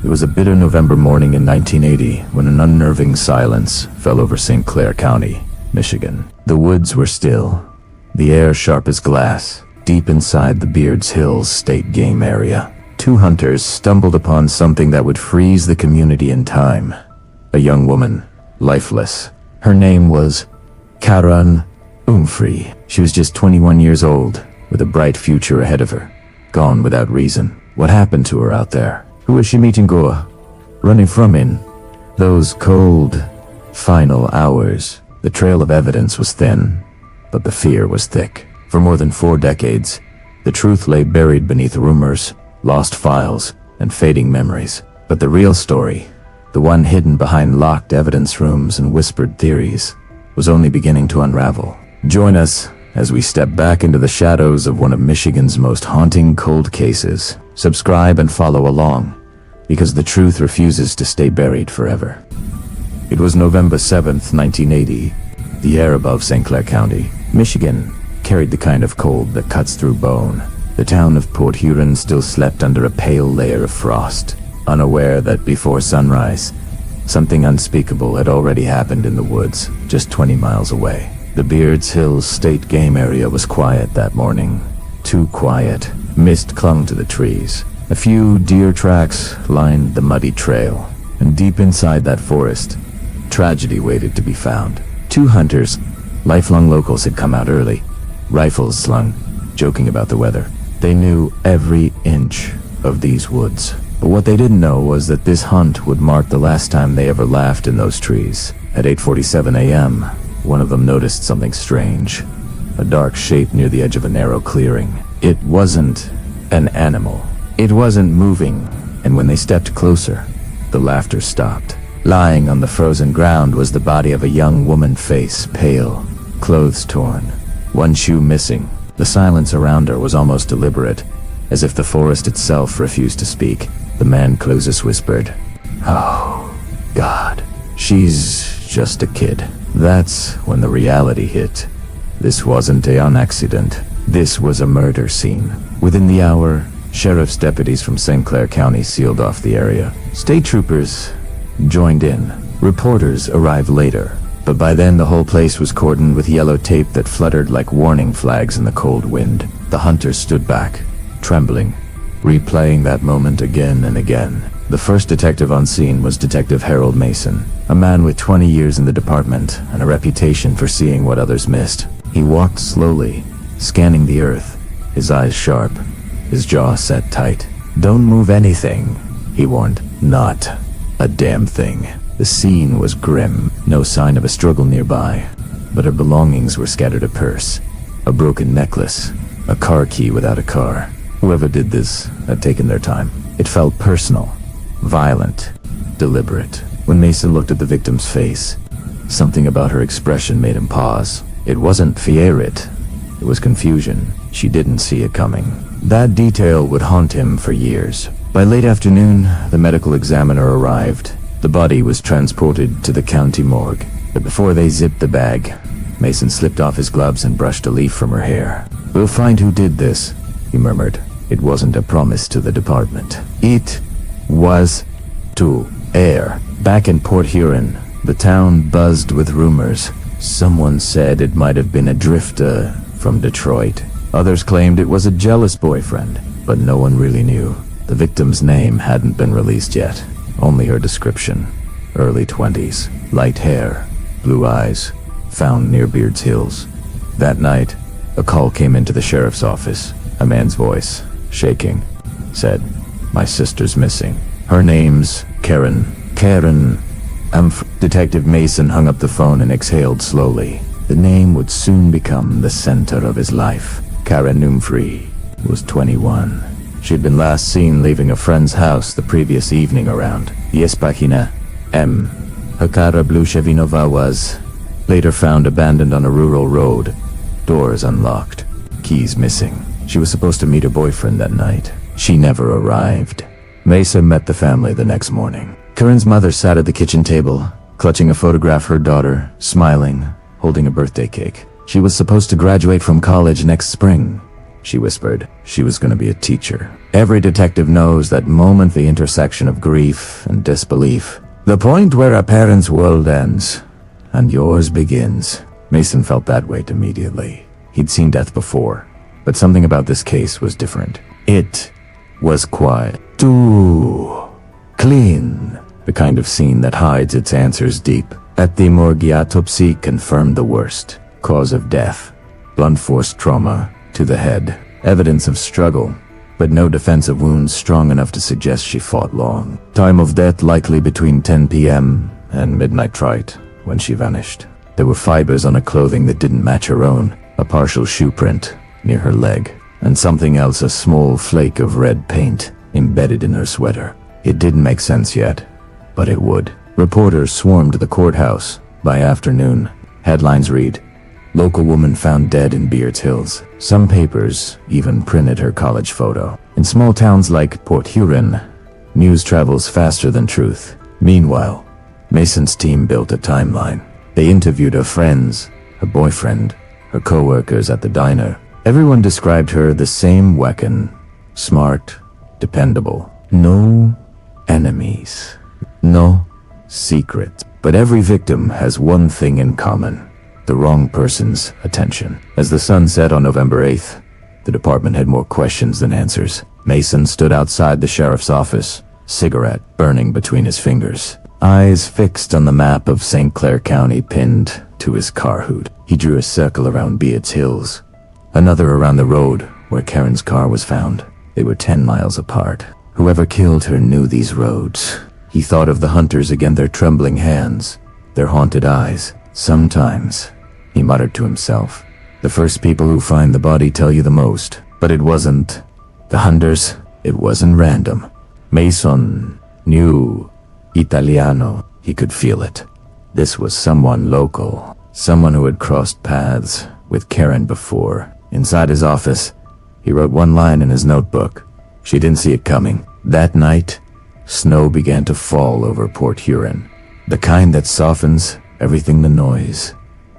It was a bitter November morning in 1980 when an unnerving silence fell over St. Clair County, Michigan. The woods were still, the air sharp as glass. Deep inside the Beards Hills State Game Area, two hunters stumbled upon something that would freeze the community in time. A young woman, lifeless. Her name was Karen Umphrey. She was just 21 years old, with a bright future ahead of her. Gone without reason. What happened to her out there? Who was she meeting running from in those cold, final hours? The trail of evidence was thin, but the fear was thick. For more than 4 decades, the truth lay buried beneath rumors, lost files, and fading memories. But the real story, the one hidden behind locked evidence rooms and whispered theories, was only beginning to unravel. Join us as we step back into the shadows of one of Michigan's most haunting cold cases. Subscribe and follow along, because the truth refuses to stay buried forever. It was November 7th, 1980. The air above St. Clair County, Michigan, carried the kind of cold that cuts through bone. The town of Port Huron still slept under a pale layer of frost, unaware that before sunrise, something unspeakable had already happened in the woods, just 20 miles away. The Beards Hills State Game Area was quiet that morning. Too quiet. Mist clung to the trees. A few deer tracks lined the muddy trail, and deep inside that forest, tragedy waited to be found. Two hunters, lifelong locals, had come out early, rifles slung, joking about the weather. They knew every inch of these woods. But what they didn't know was that this hunt would mark the last time they ever laughed in those trees. At 8:47 a.m., one of them noticed something strange. A dark shape near the edge of a narrow clearing. It wasn't an animal. It wasn't moving, and when they stepped closer, the laughter stopped. Lying on the frozen ground was the body of a young woman, face pale, clothes torn, one shoe missing. The silence around her was almost deliberate, as if the forest itself refused to speak. The man closest whispered, "Oh, God, she's just a kid." That's when the reality hit. This wasn't an accident. This was a murder scene. Within the hour, sheriff's deputies from St. Clair County sealed off the area. State troopers joined in. Reporters arrived later, but by then the whole place was cordoned with yellow tape that fluttered like warning flags in the cold wind. The hunters stood back, trembling, replaying that moment again and again. The first detective on scene was Detective Harold Mason, a man with 20 years in the department and a reputation for seeing what others missed. He walked slowly, scanning the earth, his eyes sharp, his jaw set tight. "Don't move anything," he warned. Not a damn thing. The scene was grim. No sign of a struggle nearby, but her belongings were scattered: a purse, a broken necklace, a car key without a car. Whoever did this had taken their time. It felt personal, violent, deliberate. When Mason looked at the victim's face, something about her expression made him pause. It wasn't fear, it was confusion. She didn't see it coming. That detail would haunt him for years. By late afternoon, the medical examiner arrived. The body was transported to the county morgue. But before they zipped the bag, Mason slipped off his gloves and brushed a leaf from her hair. "We'll find who did this," he murmured. It wasn't a promise to the department. It was to air. Back in Port Huron, the town buzzed with rumors. Someone said it might have been a drifter from Detroit. Others claimed it was a jealous boyfriend, but no one really knew. The victim's name hadn't been released yet, only her description. Early 20s, light hair, blue eyes, found near Beards Hills. That night, a call came into the sheriff's office. A man's voice, shaking, said, "My sister's missing. Her name's Karen Umphrey." Detective Mason hung up the phone and exhaled slowly. The name would soon become the center of his life. Karen Umphrey was 21. She'd been last seen leaving a friend's house the previous evening around Yespachina M. Her car blue Chevy Nova was later found abandoned on a rural road, doors unlocked, keys missing. She was supposed to meet her boyfriend that night. She never arrived. Mason met the family the next morning. Karen's mother sat at the kitchen table, clutching a photograph of her daughter, smiling, holding a birthday cake. She was supposed to graduate from college next spring, she whispered. She was going to be a teacher. Every detective knows that moment, the intersection of grief and disbelief. The point where a parent's world ends and yours begins. Mason felt that way immediately. He'd seen death before, but something about this case was different. It was quiet. Too clean. The kind of scene that hides its answers deep. At the morgue, autopsy confirmed the worst. Cause of death: blunt force trauma to the head. Evidence of struggle, but no defensive wounds strong enough to suggest she fought long. Time of death likely between 10 p.m. and midnight right when she vanished. There were fibers on her clothing that didn't match her own, a partial shoe print near her leg, and something else, a small flake of red paint embedded in her sweater. It didn't make sense yet, but it would. Reporters swarmed the courthouse. By afternoon, headlines read, "Local woman found dead in Beards Hills." Some papers even printed her college photo. In small towns like Port Huron, news travels faster than truth. Meanwhile, Mason's team built a timeline. They interviewed her friends, her boyfriend, her co-workers at the diner. Everyone described her the same Wiccan. Smart, dependable. No enemies. No secrets. But every victim has one thing in common: the wrong person's attention. As the sun set on November 8th, the department had more questions than answers. Mason stood outside the sheriff's office, cigarette burning between his fingers, eyes fixed on the map of St. Clair County pinned to his car hood. He drew a circle around Beards Hills, another around the road where Karen's car was found. They were 10 miles apart. Whoever killed her knew these roads. He thought of the hunters again, their trembling hands, their haunted eyes. Sometimes, he muttered to himself, the first people who find the body tell you the most. But it wasn't the hunters. It wasn't random. Mason knew Italiano. He could feel it. This was someone local, someone who had crossed paths with Karen before. Inside his office, he wrote one line in his notebook. She didn't see it coming. That night, snow began to fall over Port Huron. The kind that softens everything: the noise,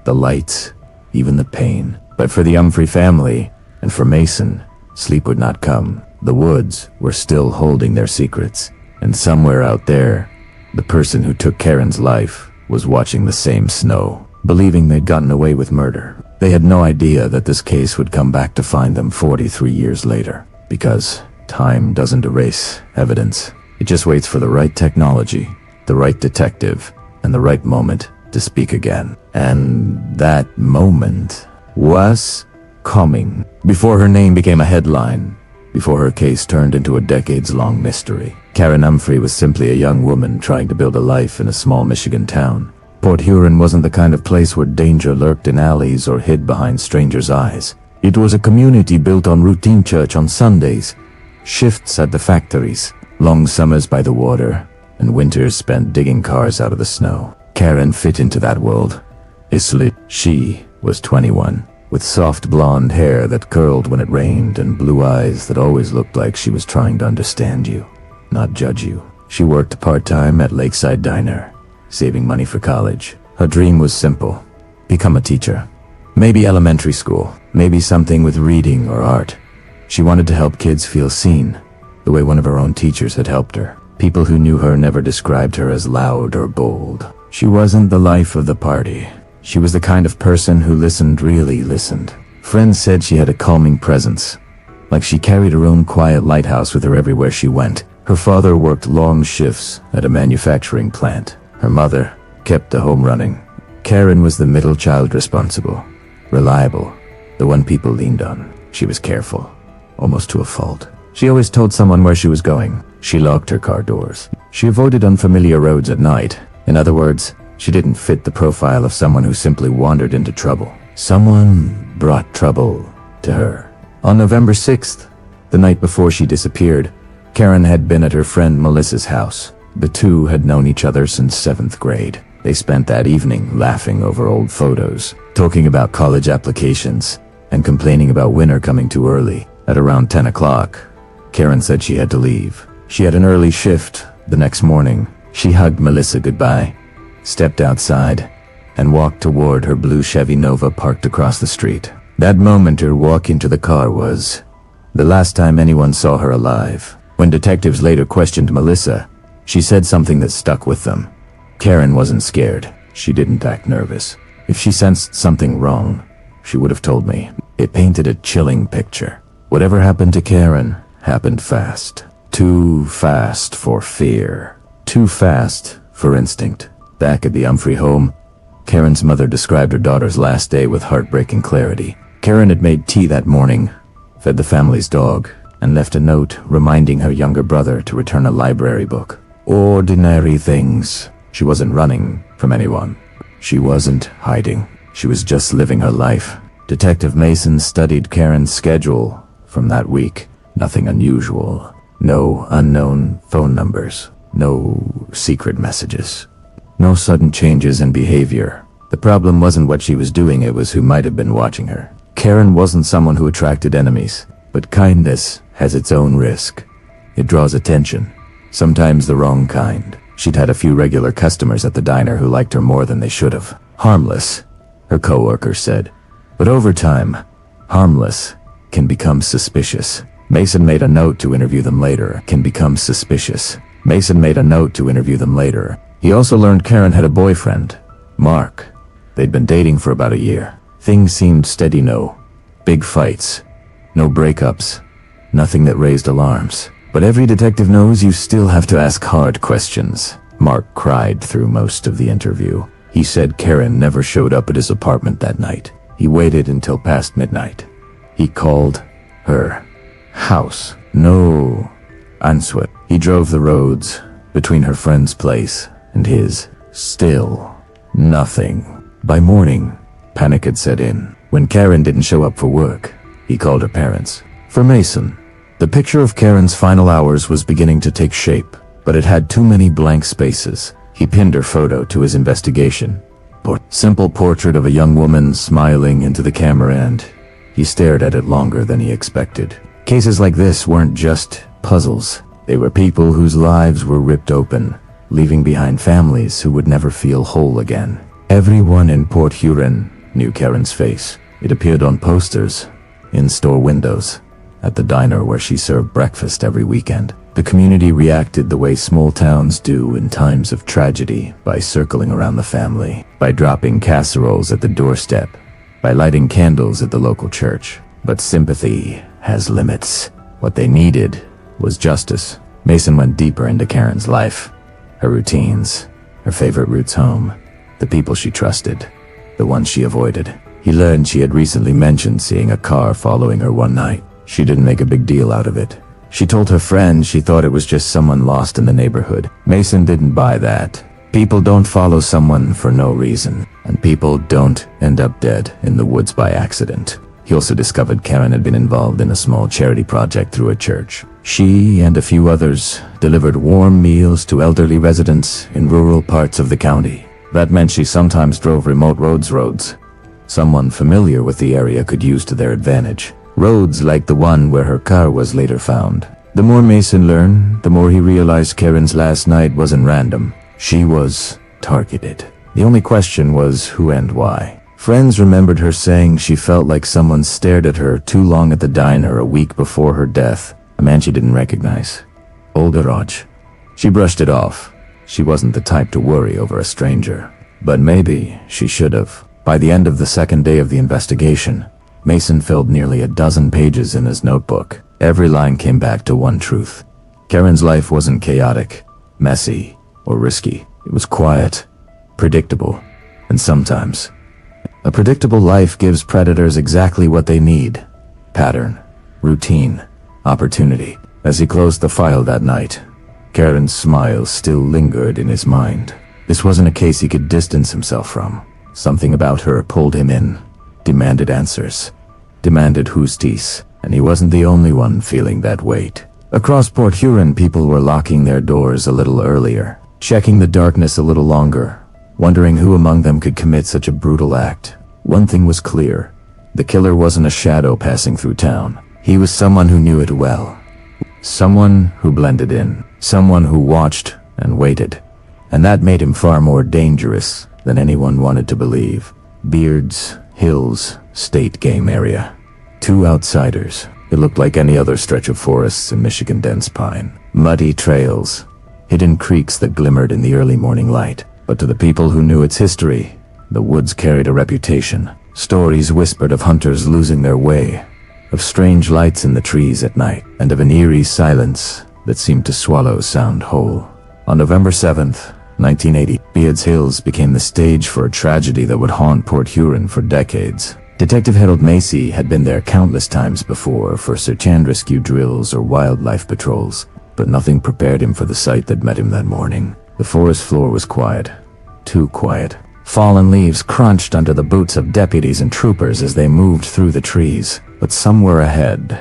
the lights, even the pain. But for the Umphrey family, and for Mason, sleep would not come. The woods were still holding their secrets. And somewhere out there, the person who took Karen's life was watching the same snow, believing they'd gotten away with murder. They had no idea that this case would come back to find them 43 years later. Because time doesn't erase evidence. It just waits for the right technology, the right detective, and the right moment to speak again. And that moment was coming. Before her name became a headline, before her case turned into a decades-long mystery. Karen Umphrey was simply a young woman trying to build a life in a small Michigan town. Port Huron wasn't the kind of place where danger lurked in alleys or hid behind strangers' eyes. It was a community built on routine: church on Sundays, shifts at the factories, long summers by the water, and winters spent digging cars out of the snow. Karen fit into that world. She was 21, with soft blonde hair that curled when it rained and blue eyes that always looked like she was trying to understand you, not judge you. She worked part-time at Lakeside Diner, saving money for college. Her dream was simple: become a teacher. Maybe elementary school, maybe something with reading or art. She wanted to help kids feel seen, the way one of her own teachers had helped her. People who knew her never described her as loud or bold. She wasn't the life of the party. She was the kind of person who listened, really listened. Friends said she had a calming presence, like she carried her own quiet lighthouse with her everywhere she went. Her father worked long shifts at a manufacturing plant. Her mother kept the home running. Karen was the middle child, responsible, reliable, the one people leaned on. She was careful, almost to a fault. She always told someone where she was going. She locked her car doors. She avoided unfamiliar roads at night. In other words, she didn't fit the profile of someone who simply wandered into trouble. Someone brought trouble to her. On November 6th, the night before she disappeared, Karen had been at her friend Melissa's house. The two had known each other since 7th grade. They spent that evening laughing over old photos, talking about college applications, and complaining about winter coming too early. At around 10 o'clock, Karen said she had to leave. She had an early shift the next morning. She hugged Melissa goodbye, stepped outside, and walked toward her blue Chevy Nova parked across the street. That moment, her walk into the car was The last time anyone saw her alive. When detectives later questioned Melissa, she said something that stuck with them. Karen wasn't scared. She didn't act nervous. If she sensed something wrong, she would have told me. It painted a chilling picture. Whatever happened to Karen happened fast. Too fast for fear. Too fast for instinct. Back at the Umphrey home, Karen's mother described her daughter's last day with heartbreaking clarity. Karen had made tea that morning, fed the family's dog, and left a note reminding her younger brother to return a library book. Ordinary things. She wasn't running from anyone. She wasn't hiding. She was just living her life. Detective Mason studied Karen's schedule from that week. Nothing unusual. No unknown phone numbers. No secret messages. No sudden changes in behavior. The problem wasn't what she was doing, it was who might have been watching her. Karen wasn't someone who attracted enemies, but kindness has its own risk. It draws attention, sometimes the wrong kind. She'd had a few regular customers at the diner who liked her more than they should have. Harmless, her coworker said. But over time, harmless can become suspicious. Mason made a note to interview them later. Can become suspicious. Mason made a note to interview them later. He also learned Karen had a boyfriend, Mark. They'd been dating for about a year. Things seemed steady, no big fights, no breakups, nothing that raised alarms. But every detective knows you still have to ask hard questions. Mark cried through most of the interview. He said Karen never showed up at his apartment that night. He waited until past midnight. He called her house. No answer. He drove the roads between her friend's place and his. Still nothing. By morning, panic had set in. When Karen didn't show up for work, he called her parents. For Mason, the picture of Karen's final hours was beginning to take shape, but it had too many blank spaces. He pinned her photo to his investigation. Simple portrait of a young woman smiling into the camera, and he stared at it longer than he expected. Cases like this weren't just puzzles. They were people whose lives were ripped open, leaving behind families who would never feel whole again. Everyone in Port Huron knew Karen's face. It appeared on posters, in store windows, at the diner where she served breakfast every weekend. The community reacted the way small towns do in times of tragedy, by circling around the family, by dropping casseroles at the doorstep, by lighting candles at the local church. But sympathy has limits. What they needed was justice. Mason went deeper into Karen's life, her routines, her favorite routes home, the people she trusted, the ones she avoided. He learned she had recently mentioned seeing a car following her one night. She didn't make a big deal out of it. She told her friend she thought it was just someone lost in the neighborhood. Mason didn't buy that. People don't follow someone for no reason, and people don't end up dead in the woods by accident. He also discovered Karen had been involved in a small charity project through a church. She and a few others delivered warm meals to elderly residents in rural parts of the county. That meant she sometimes drove remote roads someone familiar with the area could use to their advantage. Roads like the one where her car was later found. The more Mason learned, the more he realized Karen's last night wasn't random. She was targeted. The only question was who and why. Friends remembered her saying she felt like someone stared at her too long at the diner a week before her death. A man she didn't recognize. Older Raj. She brushed it off. She wasn't the type to worry over a stranger. But maybe she should have. By the end of the second day of the investigation, Mason filled nearly a dozen pages in his notebook. Every line came back to one truth. Karen's life wasn't chaotic, messy, or risky. It was quiet, predictable, and sometimes a predictable life gives predators exactly what they need. Pattern, routine, opportunity. As he closed the file that night, Karen's smile still lingered in his mind. This wasn't a case he could distance himself from. Something about her pulled him in, demanded answers, demanded justice, and he wasn't the only one feeling that weight. Across Port Huron, people were locking their doors a little earlier, checking the darkness a little longer, wondering who among them could commit such a brutal act. One thing was clear. The killer wasn't a shadow passing through town. He was someone who knew it well. Someone who blended in. Someone who watched and waited. And that made him far more dangerous than anyone wanted to believe. Beards, Hills, State Game Area. Two outsiders. It looked like any other stretch of forests in Michigan dense pine. Muddy trails, hidden creeks that glimmered in the early morning light. But to the people who knew its history, the woods carried a reputation. Stories whispered of hunters losing their way, of strange lights in the trees at night, and of an eerie silence that seemed to swallow sound whole. On November 7th, 1980, Beards Hills became the stage for a tragedy that would haunt Port Huron for decades. Detective Harold Macy had been there countless times before for search and rescue drills or wildlife patrols, but nothing prepared him for the sight that met him that morning. The forest floor was quiet. Too quiet. Fallen leaves crunched under the boots of deputies and troopers as they moved through the trees. But somewhere ahead,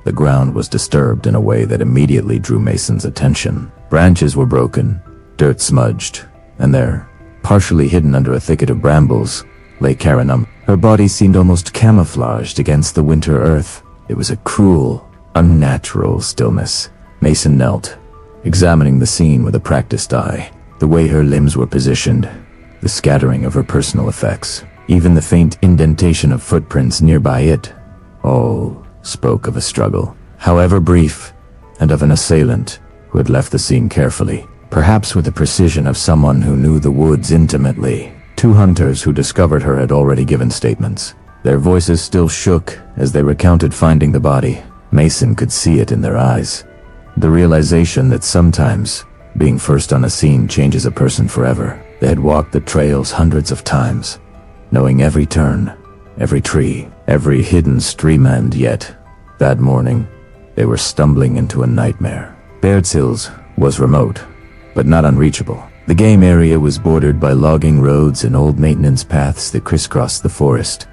the ground was disturbed in a way that immediately drew Mason's attention. Branches were broken, dirt smudged, and there, partially hidden under a thicket of brambles, lay Karen Umphrey. Her body seemed almost camouflaged against the winter earth. It was a cruel, unnatural stillness. Mason knelt, examining the scene with a practiced eye. The way her limbs were positioned, the scattering of her personal effects, even the faint indentation of footprints nearby it, all spoke of a struggle, however brief, and of an assailant who had left the scene carefully, perhaps with the precision of someone who knew the woods intimately. 2 hunters who discovered her had already given statements. Their voices still shook as they recounted finding the body. Mason could see it in their eyes. The realization that sometimes being first on a scene changes a person forever. They had walked the trails hundreds of times, knowing every turn, every tree, every hidden stream, and yet, that morning, they were stumbling into a nightmare. Beards Hills was remote, but not unreachable. The game area was bordered by logging roads and old maintenance paths that crisscrossed the forest,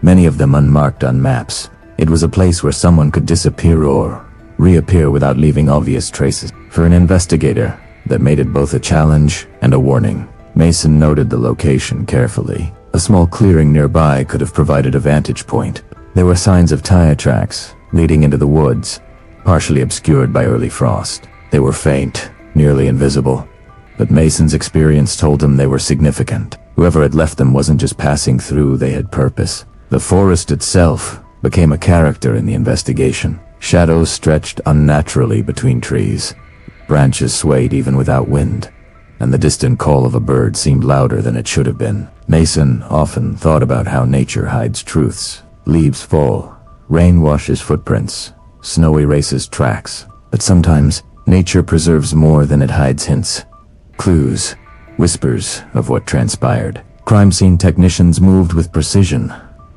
many of them unmarked on maps. It was a place where someone could disappear or reappear without leaving obvious traces. For an investigator, that made it both a challenge and a warning. Mason noted the location carefully. A small clearing nearby could have provided a vantage point. There were signs of tire tracks leading into the woods, partially obscured by early frost. They were faint, nearly invisible, but Mason's experience told him they were significant. Whoever had left them wasn't just passing through, they had purpose. The forest itself became a character in the investigation. Shadows stretched unnaturally between trees. Branches swayed even without wind, and the distant call of a bird seemed louder than it should have been. Mason often thought about how nature hides truths. Leaves fall, rain washes footprints, snow erases tracks. But sometimes, nature preserves more than it hides hints. Clues, whispers of what transpired. Crime scene technicians moved with precision,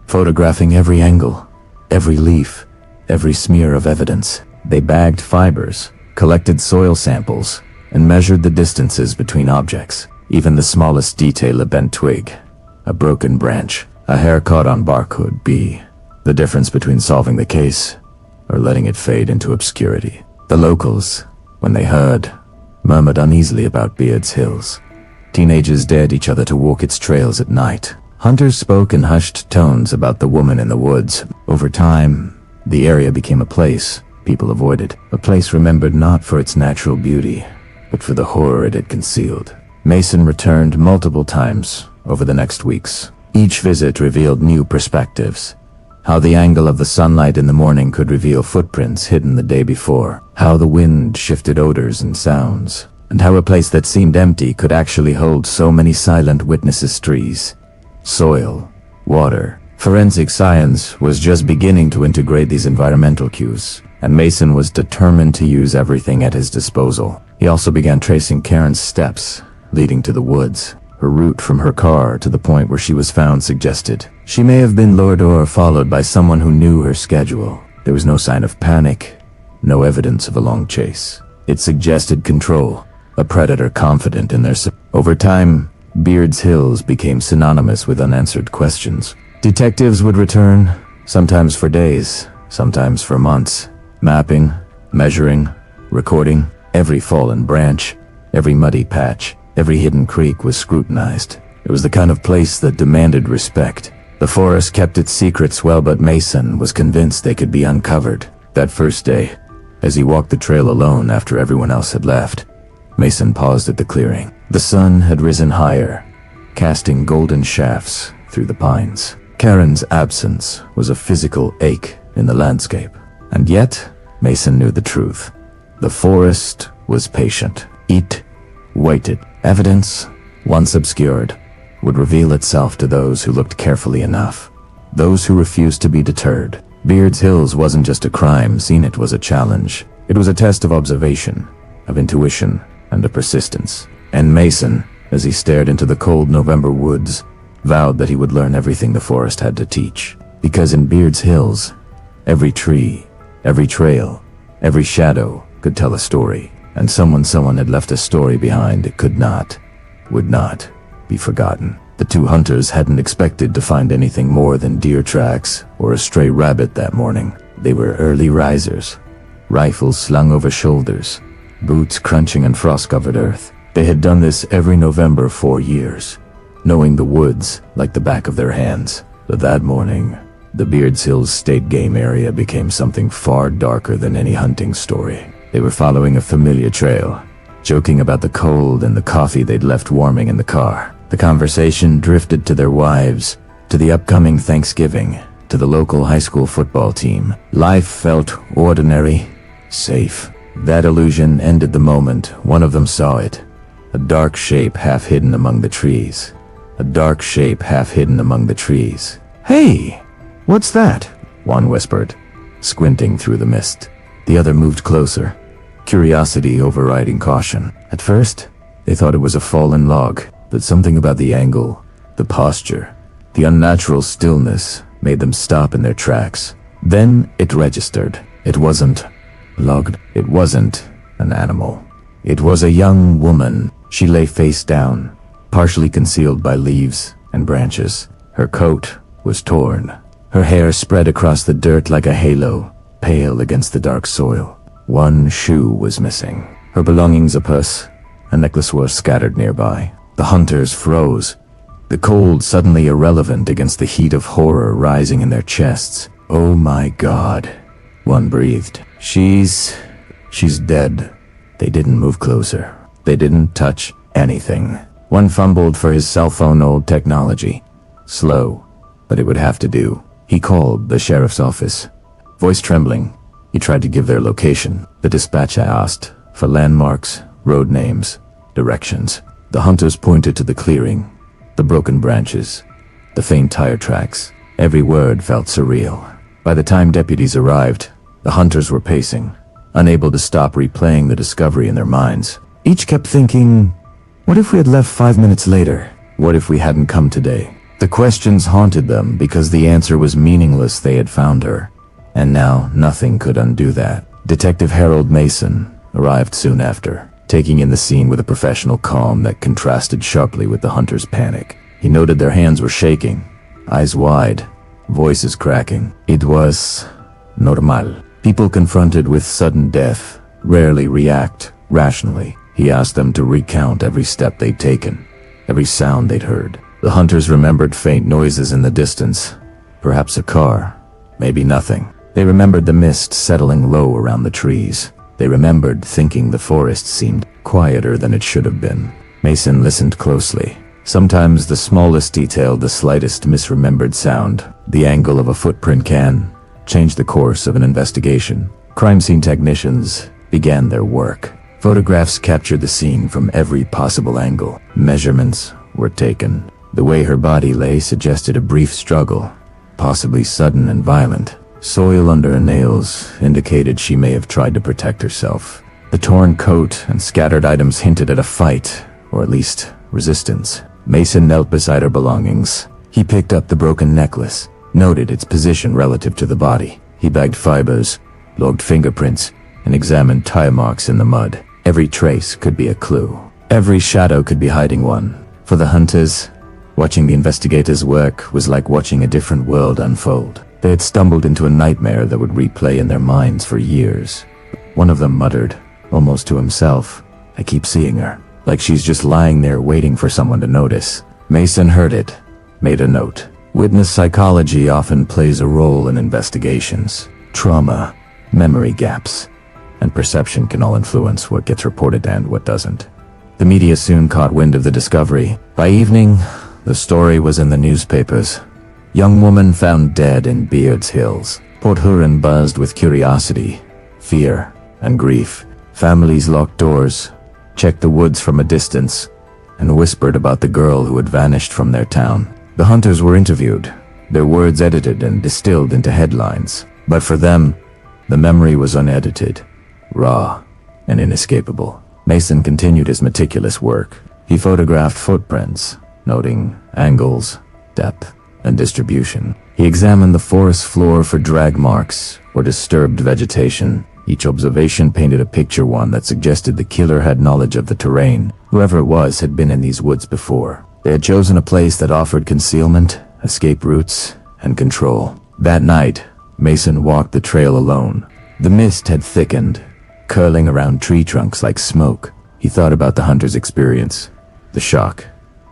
photographing every angle, every leaf, every smear of evidence. They bagged fibers, collected soil samples, and measured the distances between objects. Even the smallest detail, a bent twig, a broken branch, a hair caught on bark could be the difference between solving the case or letting it fade into obscurity. The locals, when they heard, murmured uneasily about Beards Hills. Teenagers dared each other to walk its trails at night. Hunters spoke in hushed tones about the woman in the woods. Over time, the area became a place people avoided, a place remembered not for its natural beauty, but for the horror it had concealed. Mason returned multiple times over the next weeks. Each visit revealed new perspectives. How the angle of the sunlight in the morning could reveal footprints hidden the day before. How the wind shifted odors and sounds. And how a place that seemed empty could actually hold so many silent witnesses. Trees, soil, water. Forensic science was just beginning to integrate these environmental cues, and Mason was determined to use everything at his disposal. He also began tracing Karen's steps, leading to the woods. Her route from her car to the point where she was found suggested she may have been lured or followed by someone who knew her schedule. There was no sign of panic, no evidence of a long chase. It suggested control, a predator confident in their Over time, Beards Hills became synonymous with unanswered questions. Detectives would return, sometimes for days, sometimes for months, mapping, measuring, recording. Every fallen branch, every muddy patch, every hidden creek was scrutinized. It was the kind of place that demanded respect. The forest kept its secrets well, but Mason was convinced they could be uncovered. That first day, as he walked the trail alone after everyone else had left, Mason paused at the clearing. The sun had risen higher, casting golden shafts through the pines. Karen's absence was a physical ache in the landscape, And yet, Mason knew the truth. The forest was patient. It waited. Evidence, once obscured, would reveal itself to those who looked carefully enough. Those who refused to be deterred. Beard's Hills wasn't just a crime, seeing it was a challenge. It was a test of observation, of intuition, and of persistence. And Mason, as he stared into the cold November woods, vowed that he would learn everything the forest had to teach. Because in Beard's Hills, every tree, every trail, every shadow could tell a story. And someone had left a story behind it would not be forgotten. The two hunters hadn't expected to find anything more than deer tracks or a stray rabbit that morning. They were early risers, rifles slung over shoulders, boots crunching on frost-covered earth. They had done this every November for years, knowing the woods like the back of their hands. But that morning, the Beards Hills State Game Area became something far darker than any hunting story. They were following a familiar trail, joking about the cold and the coffee they'd left warming in the car. The conversation drifted to their wives, to the upcoming Thanksgiving, to the local high school football team. Life felt ordinary, safe. That illusion ended the moment one of them saw it. A dark shape half hidden among the trees. A dark shape half hidden among the trees. "Hey, what's that?" one whispered, squinting through the mist. The other moved closer, curiosity overriding caution. At first, they thought it was a fallen log, but something about the angle, the posture, the unnatural stillness made them stop in their tracks. Then it registered. It wasn't logged. It wasn't an animal. It was a young woman. She lay face down, partially concealed by leaves and branches. Her coat was torn. Her hair spread across the dirt like a halo, pale against the dark soil. One shoe was missing. Her belongings, a purse, a necklace, were scattered nearby. The hunters froze, the cold suddenly irrelevant against the heat of horror rising in their chests. "Oh my God," one breathed. She's dead." They didn't move closer. They didn't touch anything. One fumbled for his cell phone, old technology. Slow, but it would have to do. He called the sheriff's office. Voice trembling, he tried to give their location. The dispatcher asked for landmarks, road names, directions. The hunters pointed to the clearing, the broken branches, the faint tire tracks. Every word felt surreal. By the time deputies arrived, the hunters were pacing, unable to stop replaying the discovery in their minds. Each kept thinking, what if we had left 5 minutes later? What if we hadn't come today? The questions haunted them because the answer was meaningless. They had found her, and now nothing could undo that. Detective Harold Mason arrived soon after, taking in the scene with a professional calm that contrasted sharply with the hunters' panic. He noted their hands were shaking, eyes wide, voices cracking. It was normal. People confronted with sudden death rarely react rationally. He asked them to recount every step they'd taken, every sound they'd heard. The hunters remembered faint noises in the distance, perhaps a car, maybe nothing. They remembered the mist settling low around the trees. They remembered thinking the forest seemed quieter than it should have been. Mason listened closely. Sometimes the smallest detail, the slightest misremembered sound, the angle of a footprint can change the course of an investigation. Crime scene technicians began their work. Photographs captured the scene from every possible angle. Measurements were taken. The way her body lay suggested a brief struggle, possibly sudden and violent. Soil under her nails indicated she may have tried to protect herself. The torn coat and scattered items hinted at a fight, or at least resistance. Mason knelt beside her belongings. He picked up the broken necklace, noted its position relative to the body. He bagged fibers, logged fingerprints, and examined tire marks in the mud. Every trace could be a clue. Every shadow could be hiding one. For the hunters, watching the investigators work was like watching a different world unfold. They had stumbled into a nightmare that would replay in their minds for years. One of them muttered, almost to himself, "I keep seeing her, like she's just lying there waiting for someone to notice." Mason heard it, made a note. Witness psychology often plays a role in investigations. Trauma, memory gaps, and perception can all influence what gets reported and what doesn't. The media soon caught wind of the discovery. By evening, the story was in the newspapers. Young woman found dead in Beards Hills. Port Huron buzzed with curiosity, fear, and grief. Families locked doors, checked the woods from a distance, and whispered about the girl who had vanished from their town. The hunters were interviewed, their words edited and distilled into headlines. But for them, the memory was unedited, raw, and inescapable. Mason continued his meticulous work. He photographed footprints, noting angles, depth, and distribution. He examined the forest floor for drag marks or disturbed vegetation. Each observation painted a picture, one that suggested the killer had knowledge of the terrain. Whoever it was had been in these woods before. They had chosen a place that offered concealment, escape routes, and control. That night, Mason walked the trail alone. The mist had thickened, curling around tree trunks like smoke. He thought about the hunter's experience, the shock,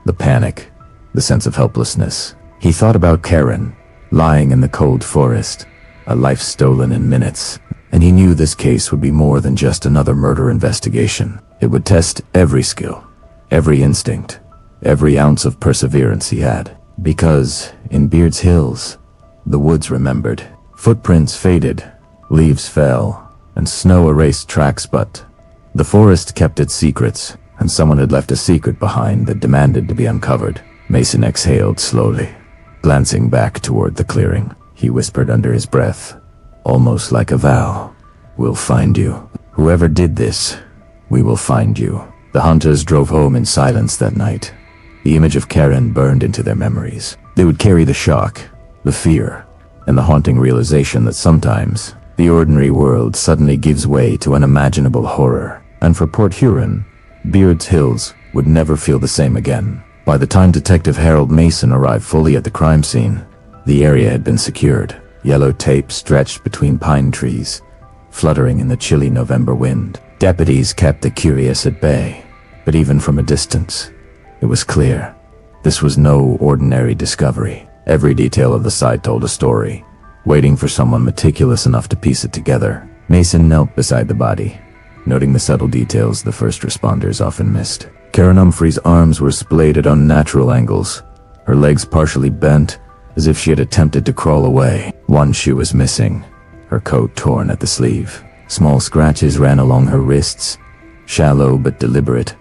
the panic, the sense of helplessness. He thought about Karen, lying in the cold forest, a life stolen in minutes. And he knew this case would be more than just another murder investigation. It would test every skill, every instinct, every ounce of perseverance he had. Because in Beard's Hills, the woods remembered. Footprints faded, leaves fell, and snow erased tracks, but the forest kept its secrets, and someone had left a secret behind that demanded to be uncovered. Mason exhaled slowly, glancing back toward the clearing. He whispered under his breath, almost like a vow, "We'll find you. Whoever did this, we will find you." The hunters drove home in silence that night. The image of Karen burned into their memories. They would carry the shock, the fear, and the haunting realization that sometimes the ordinary world suddenly gives way to unimaginable horror. And for Port Huron, Beard's Hills would never feel the same again. By the time Detective Harold Mason arrived fully at the crime scene, the area had been secured. Yellow tape stretched between pine trees, fluttering in the chilly November wind. Deputies kept the curious at bay, but even from a distance, it was clear this was no ordinary discovery. Every detail of the site told a story, waiting for someone meticulous enough to piece it together. Mason knelt beside the body, noting the subtle details the first responders often missed. Karen Umphrey's arms were splayed at unnatural angles, her legs partially bent, as if she had attempted to crawl away. One shoe was missing, her coat torn at the sleeve. Small scratches ran along her wrists, shallow but deliberate,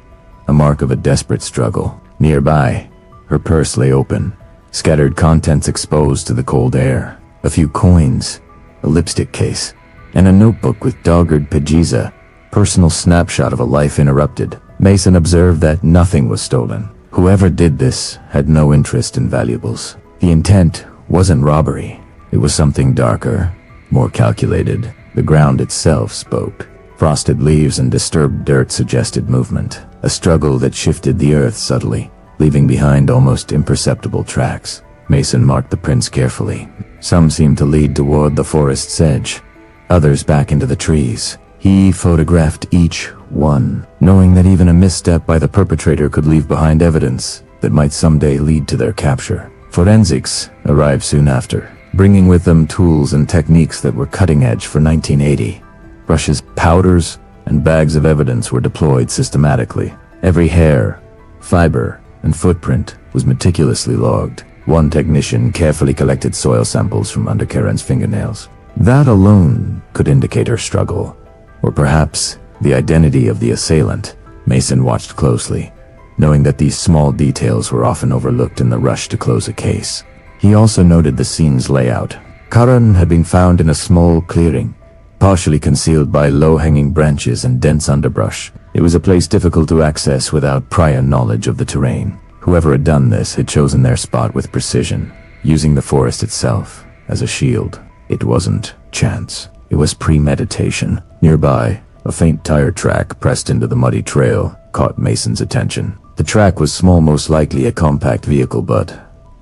a mark of a desperate struggle. Nearby, her purse lay open, scattered contents exposed to the cold air. A few coins, a lipstick case, and a notebook with dogged pagiza, personal snapshot of a life interrupted. Mason observed that nothing was stolen. Whoever did this had no interest in valuables. The intent wasn't robbery. It was something darker, more calculated. The ground itself spoke. Frosted leaves and disturbed dirt suggested movement, a struggle that shifted the earth subtly, leaving behind almost imperceptible tracks. Mason marked the prints carefully. Some seemed to lead toward the forest's edge, others back into the trees. He photographed each one, knowing that even a misstep by the perpetrator could leave behind evidence that might someday lead to their capture. Forensics arrived soon after, bringing with them tools and techniques that were cutting edge for 1980. Brushes, powders, and bags of evidence were deployed systematically. Every hair, fiber, and footprint was meticulously logged. One technician carefully collected soil samples from under Karen's fingernails. That alone could indicate her struggle, or perhaps the identity of the assailant. Mason watched closely, knowing that these small details were often overlooked in the rush to close a case. He also noted the scene's layout. Karen had been found in a small clearing, partially concealed by low-hanging branches and dense underbrush. It was a place difficult to access without prior knowledge of the terrain. Whoever had done this had chosen their spot with precision, using the forest itself as a shield. It wasn't chance. It was premeditation. Nearby, a faint tire track pressed into the muddy trail caught Mason's attention. The track was small, most likely a compact vehicle, but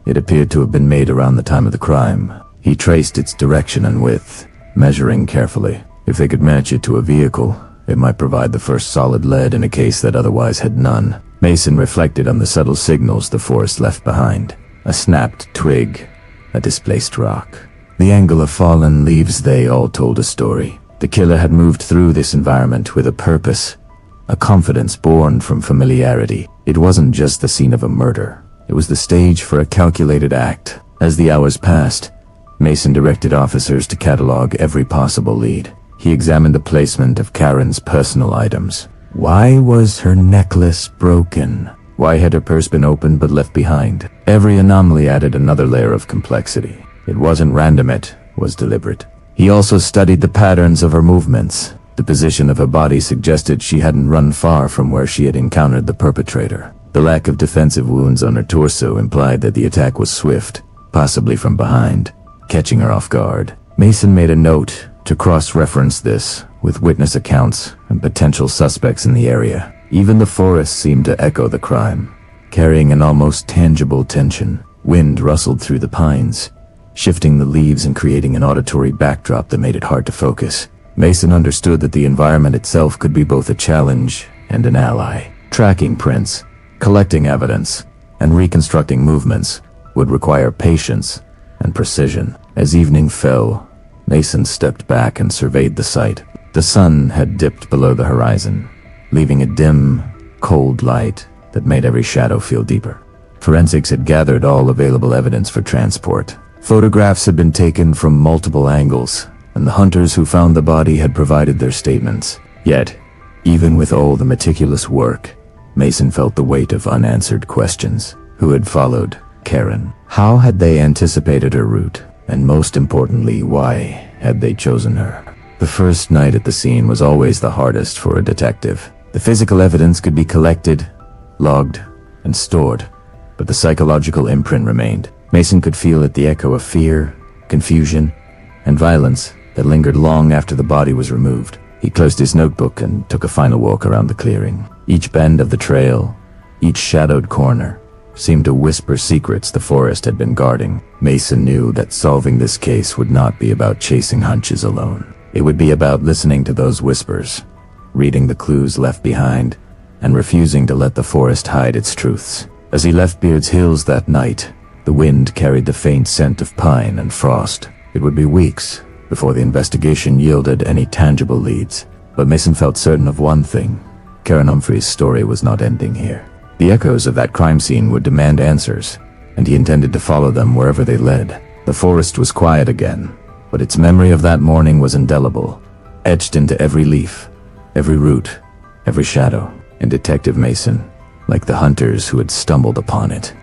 it appeared to have been made around the time of the crime. He traced its direction and width, measuring carefully. If they could match it to a vehicle, it might provide the first solid lead in a case that otherwise had none. Mason reflected on the subtle signals the forest left behind. A snapped twig, a displaced rock, the angle of fallen leaves, they all told a story. The killer had moved through this environment with a purpose, a confidence born from familiarity. It wasn't just the scene of a murder. It was the stage for a calculated act. As the hours passed, Mason directed officers to catalog every possible lead. He examined the placement of Karen's personal items. Why was her necklace broken? Why had her purse been opened but left behind? Every anomaly added another layer of complexity. It wasn't random, it was deliberate. He also studied the patterns of her movements. The position of her body suggested she hadn't run far from where she had encountered the perpetrator. The lack of defensive wounds on her torso implied that the attack was swift, possibly from behind, catching her off guard. Mason made a note to cross-reference this with witness accounts and potential suspects in the area. Even the forest seemed to echo the crime, carrying an almost tangible tension. Wind rustled through the pines, shifting the leaves and creating an auditory backdrop that made it hard to focus. Mason understood that the environment itself could be both a challenge and an ally. Tracking prints, collecting evidence, and reconstructing movements would require patience and precision. As evening fell, Mason stepped back and surveyed the site. The sun had dipped below the horizon, leaving a dim, cold light that made every shadow feel deeper. Forensics had gathered all available evidence for transport. Photographs had been taken from multiple angles, and the hunters who found the body had provided their statements. Yet, even with all the meticulous work, Mason felt the weight of unanswered questions. Who had followed Karen? How had they anticipated her route? And most importantly, why had they chosen her? The first night at the scene was always the hardest for a detective. The physical evidence could be collected, logged, and stored, but the psychological imprint remained. Mason could feel it, the echo of fear, confusion, and violence that lingered long after the body was removed. He closed his notebook and took a final walk around the clearing. Each bend of the trail, each shadowed corner, seemed to whisper secrets the forest had been guarding. Mason knew that solving this case would not be about chasing hunches alone. It would be about listening to those whispers, reading the clues left behind, and refusing to let the forest hide its truths. As he left Beard's Hills that night, the wind carried the faint scent of pine and frost. It would be weeks before the investigation yielded any tangible leads, but Mason felt certain of one thing: Karen Umphrey's story was not ending here. The echoes of that crime scene would demand answers, and he intended to follow them wherever they led. The forest was quiet again, but its memory of that morning was indelible, etched into every leaf, every root, every shadow. And Detective Mason, like the hunters who had stumbled upon it,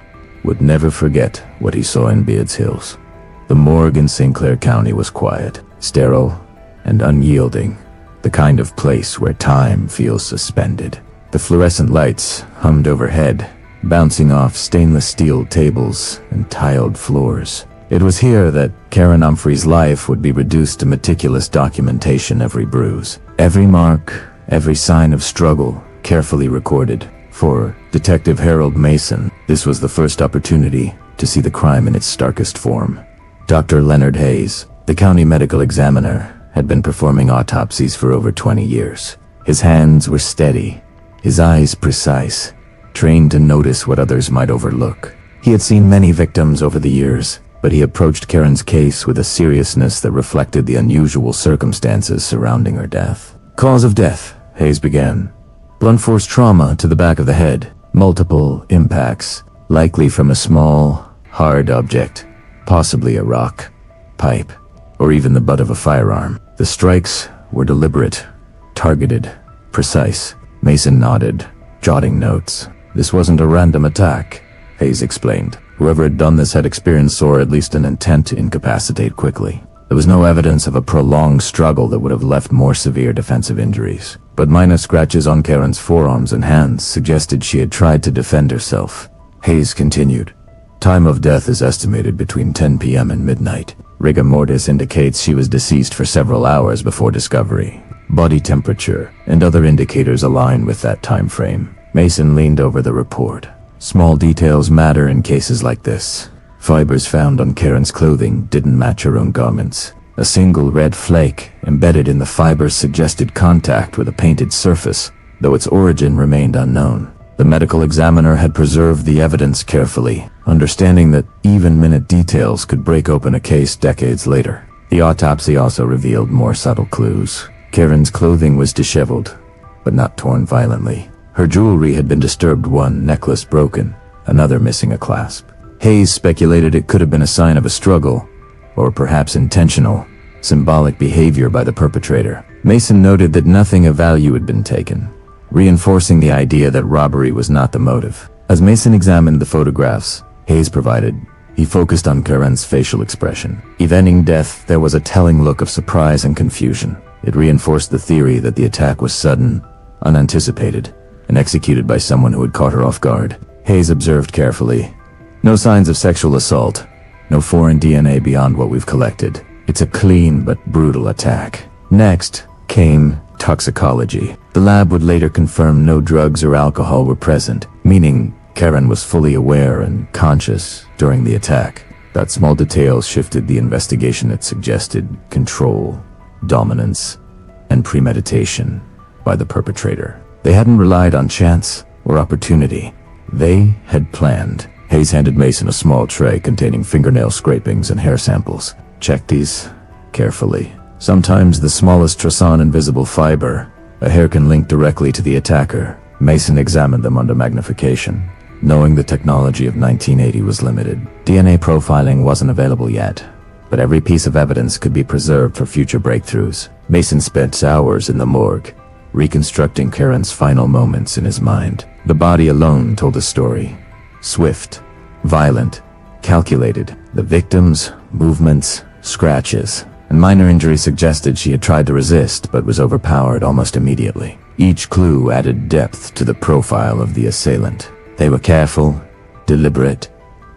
would never forget what he saw in Beard's Hills. The morgue in St. Clair County was quiet, sterile, and unyielding, the kind of place where time feels suspended. The fluorescent lights hummed overhead, bouncing off stainless steel tables and tiled floors. It was here that Karen Umphrey's life would be reduced to meticulous documentation. Every bruise, every mark, every sign of struggle, carefully recorded. For Detective Harold Mason, this was the first opportunity to see the crime in its starkest form. Dr. Leonard Hayes, the county medical examiner, had been performing autopsies for over 20 years. His hands were steady, his eyes precise, trained to notice what others might overlook. He had seen many victims over the years, but he approached Karen's case with a seriousness that reflected the unusual circumstances surrounding her death. Cause of death, Hayes began. Blunt force trauma to the back of the head, multiple impacts, likely from a small, hard object, possibly a rock, pipe, or even the butt of a firearm. The strikes were deliberate, targeted, precise. Mason nodded, jotting notes. This wasn't a random attack, Hayes explained. Whoever had done this had experienced or at least an intent to incapacitate quickly. There was no evidence of a prolonged struggle that would have left more severe defensive injuries, but minor scratches on Karen's forearms and hands suggested she had tried to defend herself. Hayes continued. Time of death is estimated between 10 p.m. and midnight. Rigor mortis indicates she was deceased for several hours before discovery. Body temperature and other indicators align with that time frame. Mason leaned over the report. Small details matter in cases like this. Fibers found on Karen's clothing didn't match her own garments. A single red flake embedded in the fibers suggested contact with a painted surface, though its origin remained unknown. The medical examiner had preserved the evidence carefully, understanding that even minute details could break open a case decades later. The autopsy also revealed more subtle clues. Karen's clothing was disheveled, but not torn violently. Her jewelry had been disturbed, one necklace broken, another missing a clasp. Hayes speculated it could have been a sign of a struggle, or perhaps intentional, symbolic behavior by the perpetrator. Mason noted that nothing of value had been taken, reinforcing the idea that robbery was not the motive. As Mason examined the photographs Hayes provided, he focused on Karen's facial expression. Eventing death, there was a telling look of surprise and confusion. It reinforced the theory that the attack was sudden, unanticipated, and executed by someone who had caught her off guard. Hayes observed carefully. No signs of sexual assault, no foreign DNA beyond what we've collected. It's a clean but brutal attack. Next came toxicology. The lab would later confirm no drugs or alcohol were present, meaning Karen was fully aware and conscious during the attack. That small detail shifted the investigation. It suggested control, dominance, and premeditation by the perpetrator. They hadn't relied on chance or opportunity. They had planned. Hayes handed Mason a small tray containing fingernail scrapings and hair samples. Check these carefully. Sometimes the smallest trace invisible fiber, a hair can link directly to the attacker. Mason examined them under magnification. Knowing the technology of 1980 was limited, DNA profiling wasn't available yet, but every piece of evidence could be preserved for future breakthroughs. Mason spent hours in the morgue, reconstructing Karen's final moments in his mind. The body alone told a story. Swift, violent, calculated. The victim's movements, scratches, and minor injuries suggested she had tried to resist but was overpowered almost immediately. Each clue added depth to the profile of the assailant. They were careful, deliberate,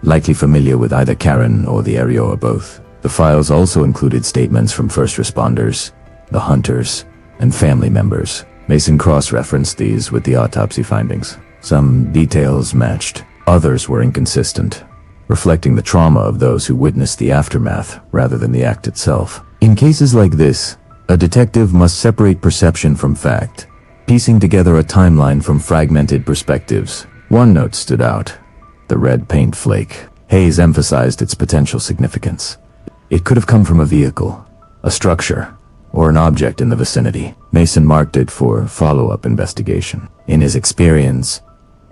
likely familiar with either Karen or the area or both. The files also included statements from first responders, the hunters, and family members. Mason cross-referenced these with the autopsy findings. Some details matched, others were inconsistent, reflecting the trauma of those who witnessed the aftermath rather than the act itself. In cases like this, a detective must separate perception from fact, piecing together a timeline from fragmented perspectives. One note stood out: the red paint flake. Hayes emphasized its potential significance. It could have come from a vehicle, a structure, or an object in the vicinity. Mason marked it for follow-up investigation. In his experience,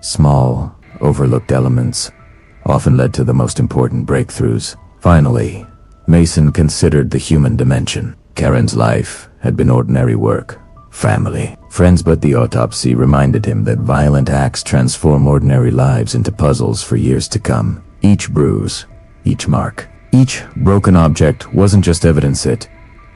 small, overlooked elements often led to the most important breakthroughs. Finally, Mason considered the human dimension. Karen's life had been ordinary work, family, friends, but the autopsy reminded him that violent acts transform ordinary lives into puzzles for years to come. Each bruise, each mark, each broken object wasn't just evidence, it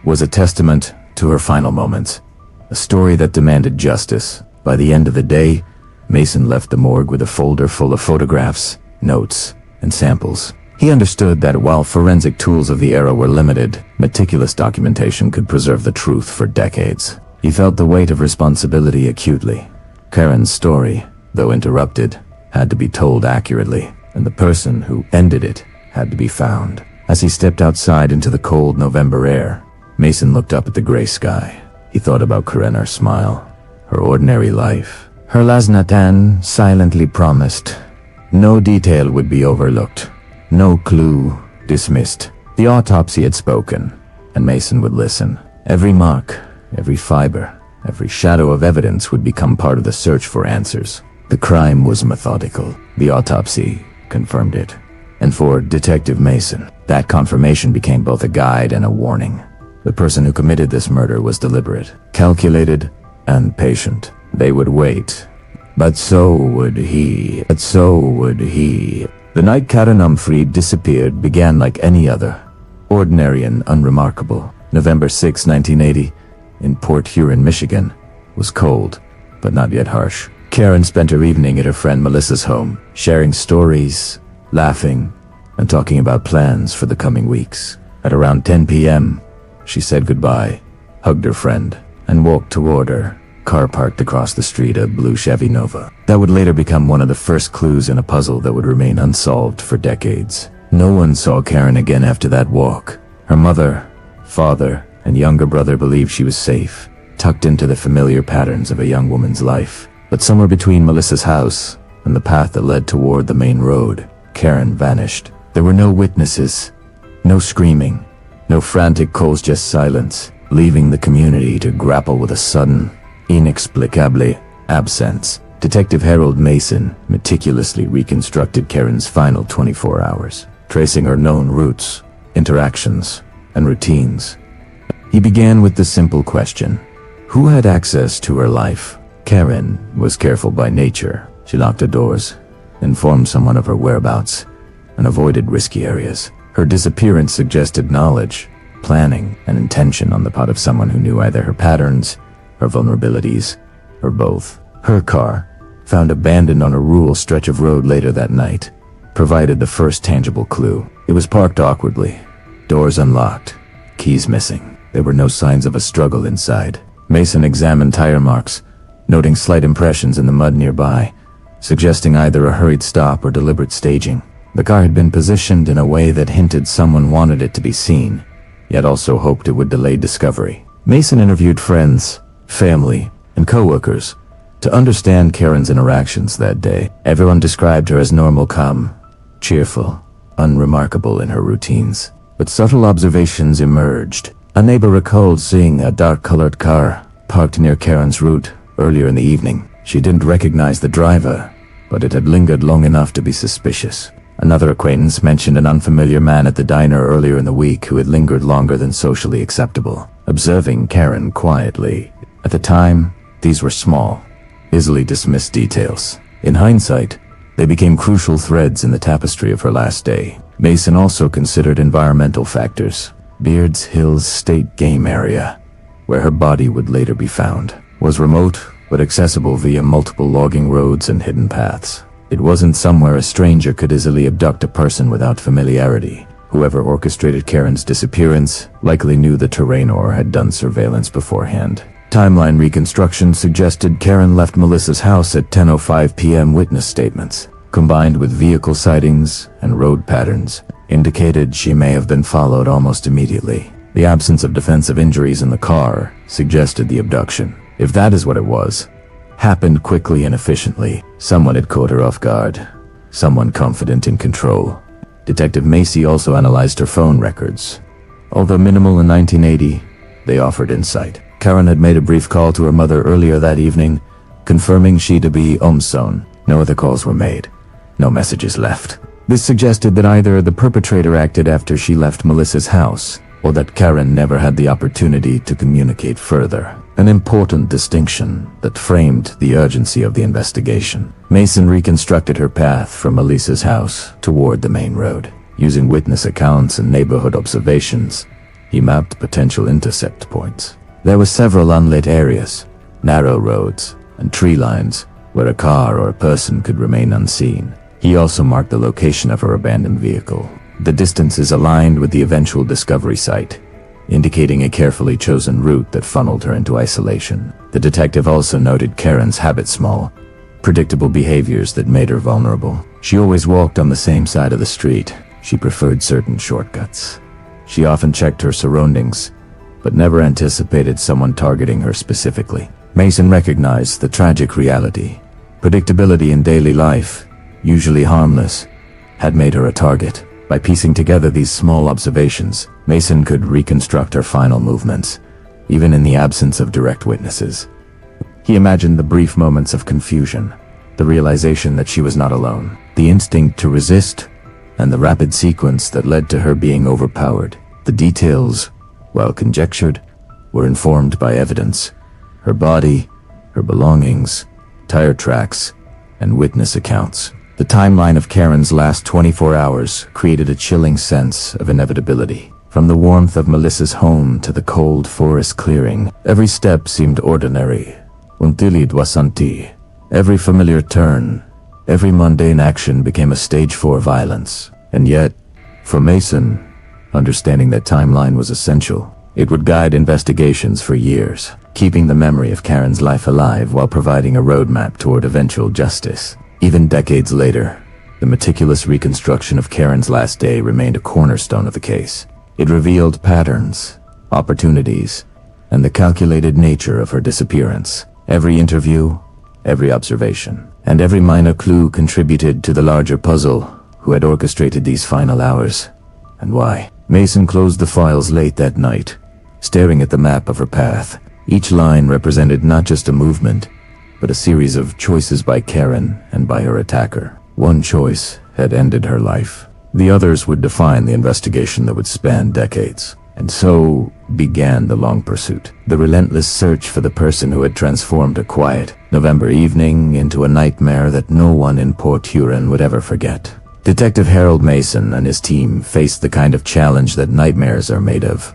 was a testament to her final moments, a story that demanded justice. By the end of the day, Mason left the morgue with a folder full of photographs, notes, and samples. He understood that while forensic tools of the era were limited, meticulous documentation could preserve the truth for decades. He felt the weight of responsibility acutely. Karen's story, though interrupted, had to be told accurately, and the person who ended it had to be found. As he stepped outside into the cold November air, Mason looked up at the gray sky. He thought about Karen, her smile, her ordinary life. Her Laznatan silently promised. No detail would be overlooked, no clue dismissed. The autopsy had spoken, and Mason would listen. Every mark, every fiber, every shadow of evidence would become part of the search for answers. The crime was methodical. The autopsy confirmed it. And for Detective Mason, that confirmation became both a guide and a warning. The person who committed this murder was deliberate, calculated, and patient. They would wait. But so would he. The night Karen Umphrey disappeared began like any other, ordinary and unremarkable. November 6, 1980, in Port Huron, Michigan, was cold, but not yet harsh. Karen spent her evening at her friend Melissa's home, sharing stories, laughing, and talking about plans for the coming weeks. At around 10 p.m., she said goodbye, hugged her friend, and walked toward her car parked across the street, a blue Chevy Nova. That would later become one of the first clues in a puzzle that would remain unsolved for decades. No one saw Karen again after that walk. Her mother, father, and younger brother believed she was safe, tucked into the familiar patterns of a young woman's life. But somewhere between Melissa's house and the path that led toward the main road, Karen vanished. There were no witnesses, no screaming, no frantic calls, just silence, leaving the community to grapple with a sudden, inexplicable absence. Detective Harold Mason meticulously reconstructed Karen's final 24 hours, tracing her known routes, interactions, and routines. He began with the simple question: who had access to her life? Karen was careful by nature. She locked her doors, informed someone of her whereabouts, and avoided risky areas. Her disappearance suggested knowledge, planning, and intention on the part of someone who knew either her patterns, her vulnerabilities, or both. Her car, found abandoned on a rural stretch of road later that night, provided the first tangible clue. It was parked awkwardly, doors unlocked, keys missing. There were no signs of a struggle inside. Mason examined tire marks, noting slight impressions in the mud nearby, suggesting either a hurried stop or deliberate staging. The car had been positioned in a way that hinted someone wanted it to be seen, yet also hoped it would delay discovery. Mason interviewed friends, family, and co-workers to understand Karen's interactions that day. Everyone described her as normal, calm, cheerful, unremarkable in her routines. But subtle observations emerged. A neighbor recalled seeing a dark-colored car parked near Karen's route earlier in the evening. She didn't recognize the driver, but it had lingered long enough to be suspicious. Another acquaintance mentioned an unfamiliar man at the diner earlier in the week who had lingered longer than socially acceptable, observing Karen quietly. At the time, these were small, easily dismissed details. In hindsight, they became crucial threads in the tapestry of her last day. Mason also considered environmental factors. Beards Hills State Game Area, where her body would later be found, was remote but accessible via multiple logging roads and hidden paths. It wasn't somewhere a stranger could easily abduct a person without familiarity. Whoever orchestrated Karen's disappearance likely knew the terrain or had done surveillance beforehand. Timeline reconstruction suggested Karen left Melissa's house at 10:05 p.m. Witness statements, combined with vehicle sightings and road patterns, indicated she may have been followed almost immediately. The absence of defensive injuries in the car suggested the abduction, if that is what it was, happened quickly and efficiently. Someone had caught her off guard, someone confident in control. Detective Macy also analyzed her phone records. Although minimal in 1980, they offered insight. Karen had made a brief call to her mother earlier that evening, confirming she to be Umson. No other calls were made. No messages left. This suggested that either the perpetrator acted after she left Melissa's house, or that Karen never had the opportunity to communicate further. An important distinction that framed the urgency of the investigation. Mason reconstructed her path from Melissa's house toward the main road. Using witness accounts and neighborhood observations, he mapped potential intercept points. There were several unlit areas, narrow roads, and tree lines where a car or a person could remain unseen. He also marked the location of her abandoned vehicle. The distances aligned with the eventual discovery site, indicating a carefully chosen route that funneled her into isolation. The detective also noted Karen's small, predictable behaviors that made her vulnerable. She always walked on the same side of the street. She preferred certain shortcuts. She often checked her surroundings, but never anticipated someone targeting her specifically. Mason recognized the tragic reality. Predictability in daily life, usually harmless, had made her a target. By piecing together these small observations, Mason could reconstruct her final movements, even in the absence of direct witnesses. He imagined the brief moments of confusion, the realization that she was not alone, the instinct to resist, and the rapid sequence that led to her being overpowered. The details, while conjectured, were informed by evidence: her body, her belongings, tire tracks, and witness accounts. The timeline of Karen's last 24 hours created a chilling sense of inevitability. From the warmth of Melissa's home to the cold forest clearing, every step seemed ordinary. Until dwasanti. Every familiar turn, every mundane action became a stage 4 violence. And yet, for Mason, understanding that timeline was essential. It would guide investigations for years, keeping the memory of Karen's life alive while providing a roadmap toward eventual justice. Even decades later, the meticulous reconstruction of Karen's last day remained a cornerstone of the case. It revealed patterns, opportunities, and the calculated nature of her disappearance. Every interview, every observation, and every minor clue contributed to the larger puzzle. Who had orchestrated these final hours, and why? Mason closed the files late that night, staring at the map of her path. Each line represented not just a movement, but a series of choices by Karen and by her attacker. One choice had ended her life. The others would define the investigation that would span decades. And so began the long pursuit, the relentless search for the person who had transformed a quiet November evening into a nightmare that no one in Port Huron would ever forget. Detective Harold Mason and his team faced the kind of challenge that nightmares are made of.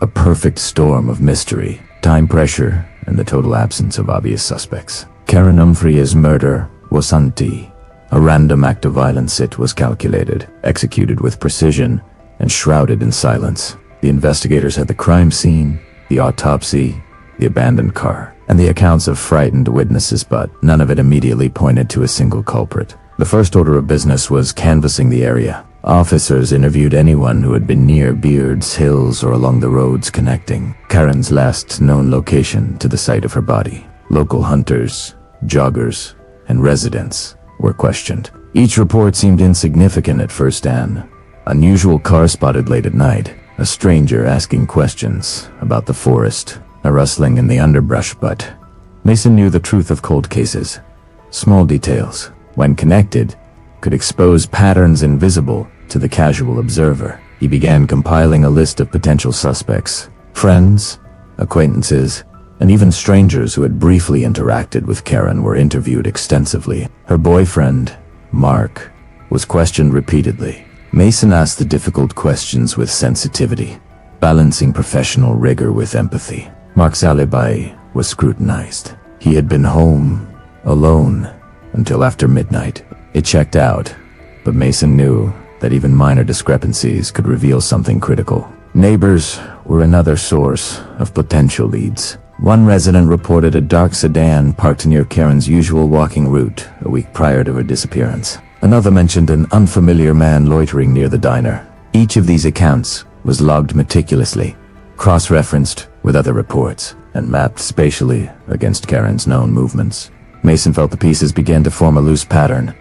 A perfect storm of mystery, time pressure, and the total absence of obvious suspects. Karen Umphrey's murder was unti. A random act of violence. It was calculated, executed with precision, and shrouded in silence. The investigators had the crime scene, the autopsy, the abandoned car, and the accounts of frightened witnesses, but none of it immediately pointed to a single culprit. The first order of business was canvassing the area. Officers interviewed anyone who had been near Beards Hills or along the roads connecting Karen's last known location to the site of her body. Local hunters, joggers, and residents were questioned. Each report seemed insignificant at first. An unusual car spotted late at night, a stranger asking questions about the forest, a rustling in the underbrush, but Mason knew the truth of cold cases. Small details, when connected, could expose patterns invisible to the casual observer. He began compiling a list of potential suspects, friends, acquaintances, and even strangers who had briefly interacted with Karen were interviewed extensively. Her boyfriend, Mark, was questioned repeatedly. Mason asked the difficult questions with sensitivity, balancing professional rigor with empathy. Mark's alibi was scrutinized. He had been home, alone, until after midnight. It checked out, but Mason knew that even minor discrepancies could reveal something critical. Neighbors were another source of potential leads. One resident reported a dark sedan parked near Karen's usual walking route a week prior to her disappearance. Another mentioned an unfamiliar man loitering near the diner. Each of these accounts was logged meticulously, cross-referenced with other reports, and mapped spatially against Karen's known movements. Mason felt the pieces began to form a loose pattern,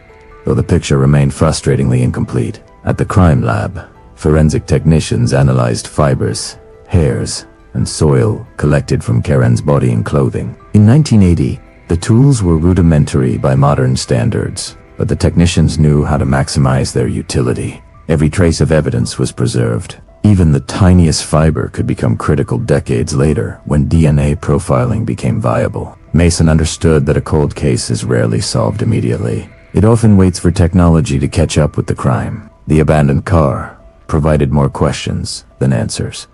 though the picture remained frustratingly incomplete. At the crime lab, forensic technicians analyzed fibers, hairs, and soil collected from Karen's body and clothing. In 1980, the tools were rudimentary by modern standards, but the technicians knew how to maximize their utility. Every trace of evidence was preserved. Even the tiniest fiber could become critical decades later when DNA profiling became viable. Mason understood that a cold case is rarely solved immediately. It often waits for technology to catch up with the crime. The abandoned car provided more questions than answers.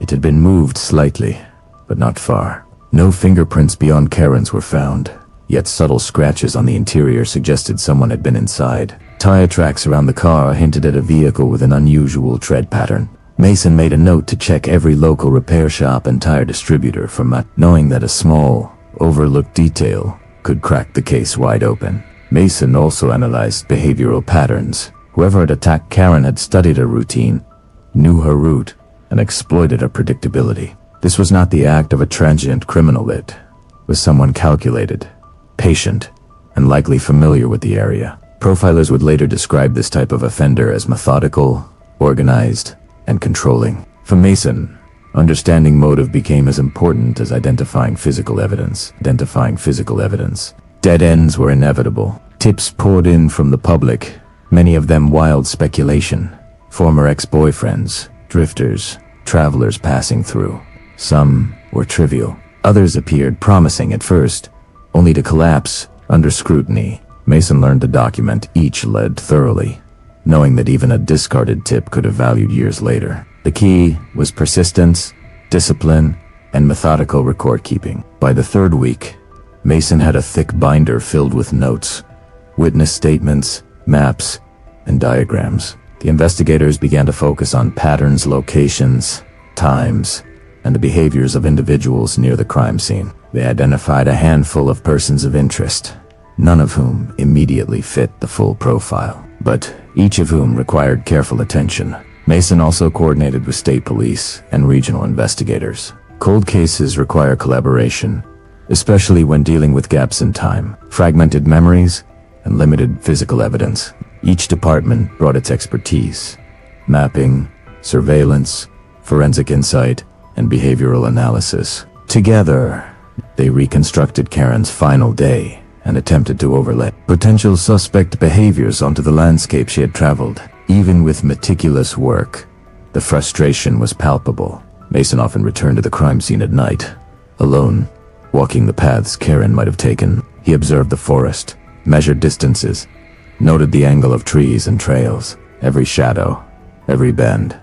It had been moved slightly, but not far. No fingerprints beyond Karen's were found, yet subtle scratches on the interior suggested someone had been inside. Tire tracks around the car hinted at a vehicle with an unusual tread pattern. Mason made a note to check every local repair shop and tire distributor for knowing that a small, overlooked detail could crack the case wide open. Mason also analyzed behavioral patterns. Whoever had attacked Karen had studied her routine, knew her route, and exploited her predictability. This was not the act of a transient criminal. It was someone calculated, patient, and likely familiar with the area. Profilers would later describe this type of offender as methodical, organized, and controlling. For Mason, understanding motive became as important as identifying physical evidence. Dead ends were inevitable. Tips poured in from the public, many of them wild speculation. Former ex-boyfriends, drifters, travelers passing through. Some were trivial. Others appeared promising at first, only to collapse under scrutiny. Mason learned to document each lead thoroughly, knowing that even a discarded tip could have valued years later. The key was persistence, discipline, and methodical record-keeping. By the third week, Mason had a thick binder filled with notes, witness statements, maps, and diagrams. The investigators began to focus on patterns, locations, times, and the behaviors of individuals near the crime scene. They identified a handful of persons of interest, none of whom immediately fit the full profile, but each of whom required careful attention. Mason also coordinated with state police and regional investigators. Cold cases require collaboration, especially when dealing with gaps in time, fragmented memories, and limited physical evidence. Each department brought its expertise: mapping, surveillance, forensic insight, and behavioral analysis. Together, they reconstructed Karen's final day and attempted to overlay potential suspect behaviors onto the landscape she had traveled. Even with meticulous work, the frustration was palpable. Mason often returned to the crime scene at night, alone, walking the paths Karen might have taken. He observed the forest, measured distances, noted the angle of trees and trails. Every shadow, every bend,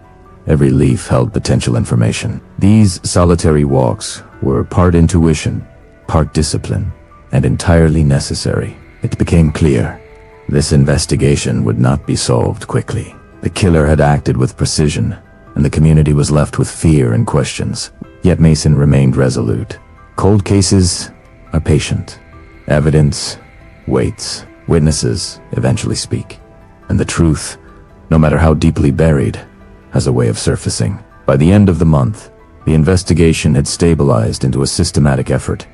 every leaf held potential information. These solitary walks were part intuition, part discipline, and entirely necessary. It became clear this investigation would not be solved quickly. The killer had acted with precision, and the community was left with fear and questions. Yet Mason remained resolute. Cold cases are patient. Evidence waits. Witnesses eventually speak. And the truth, no matter how deeply buried, has a way of surfacing. By the end of the month, the investigation had stabilized into a systematic effort.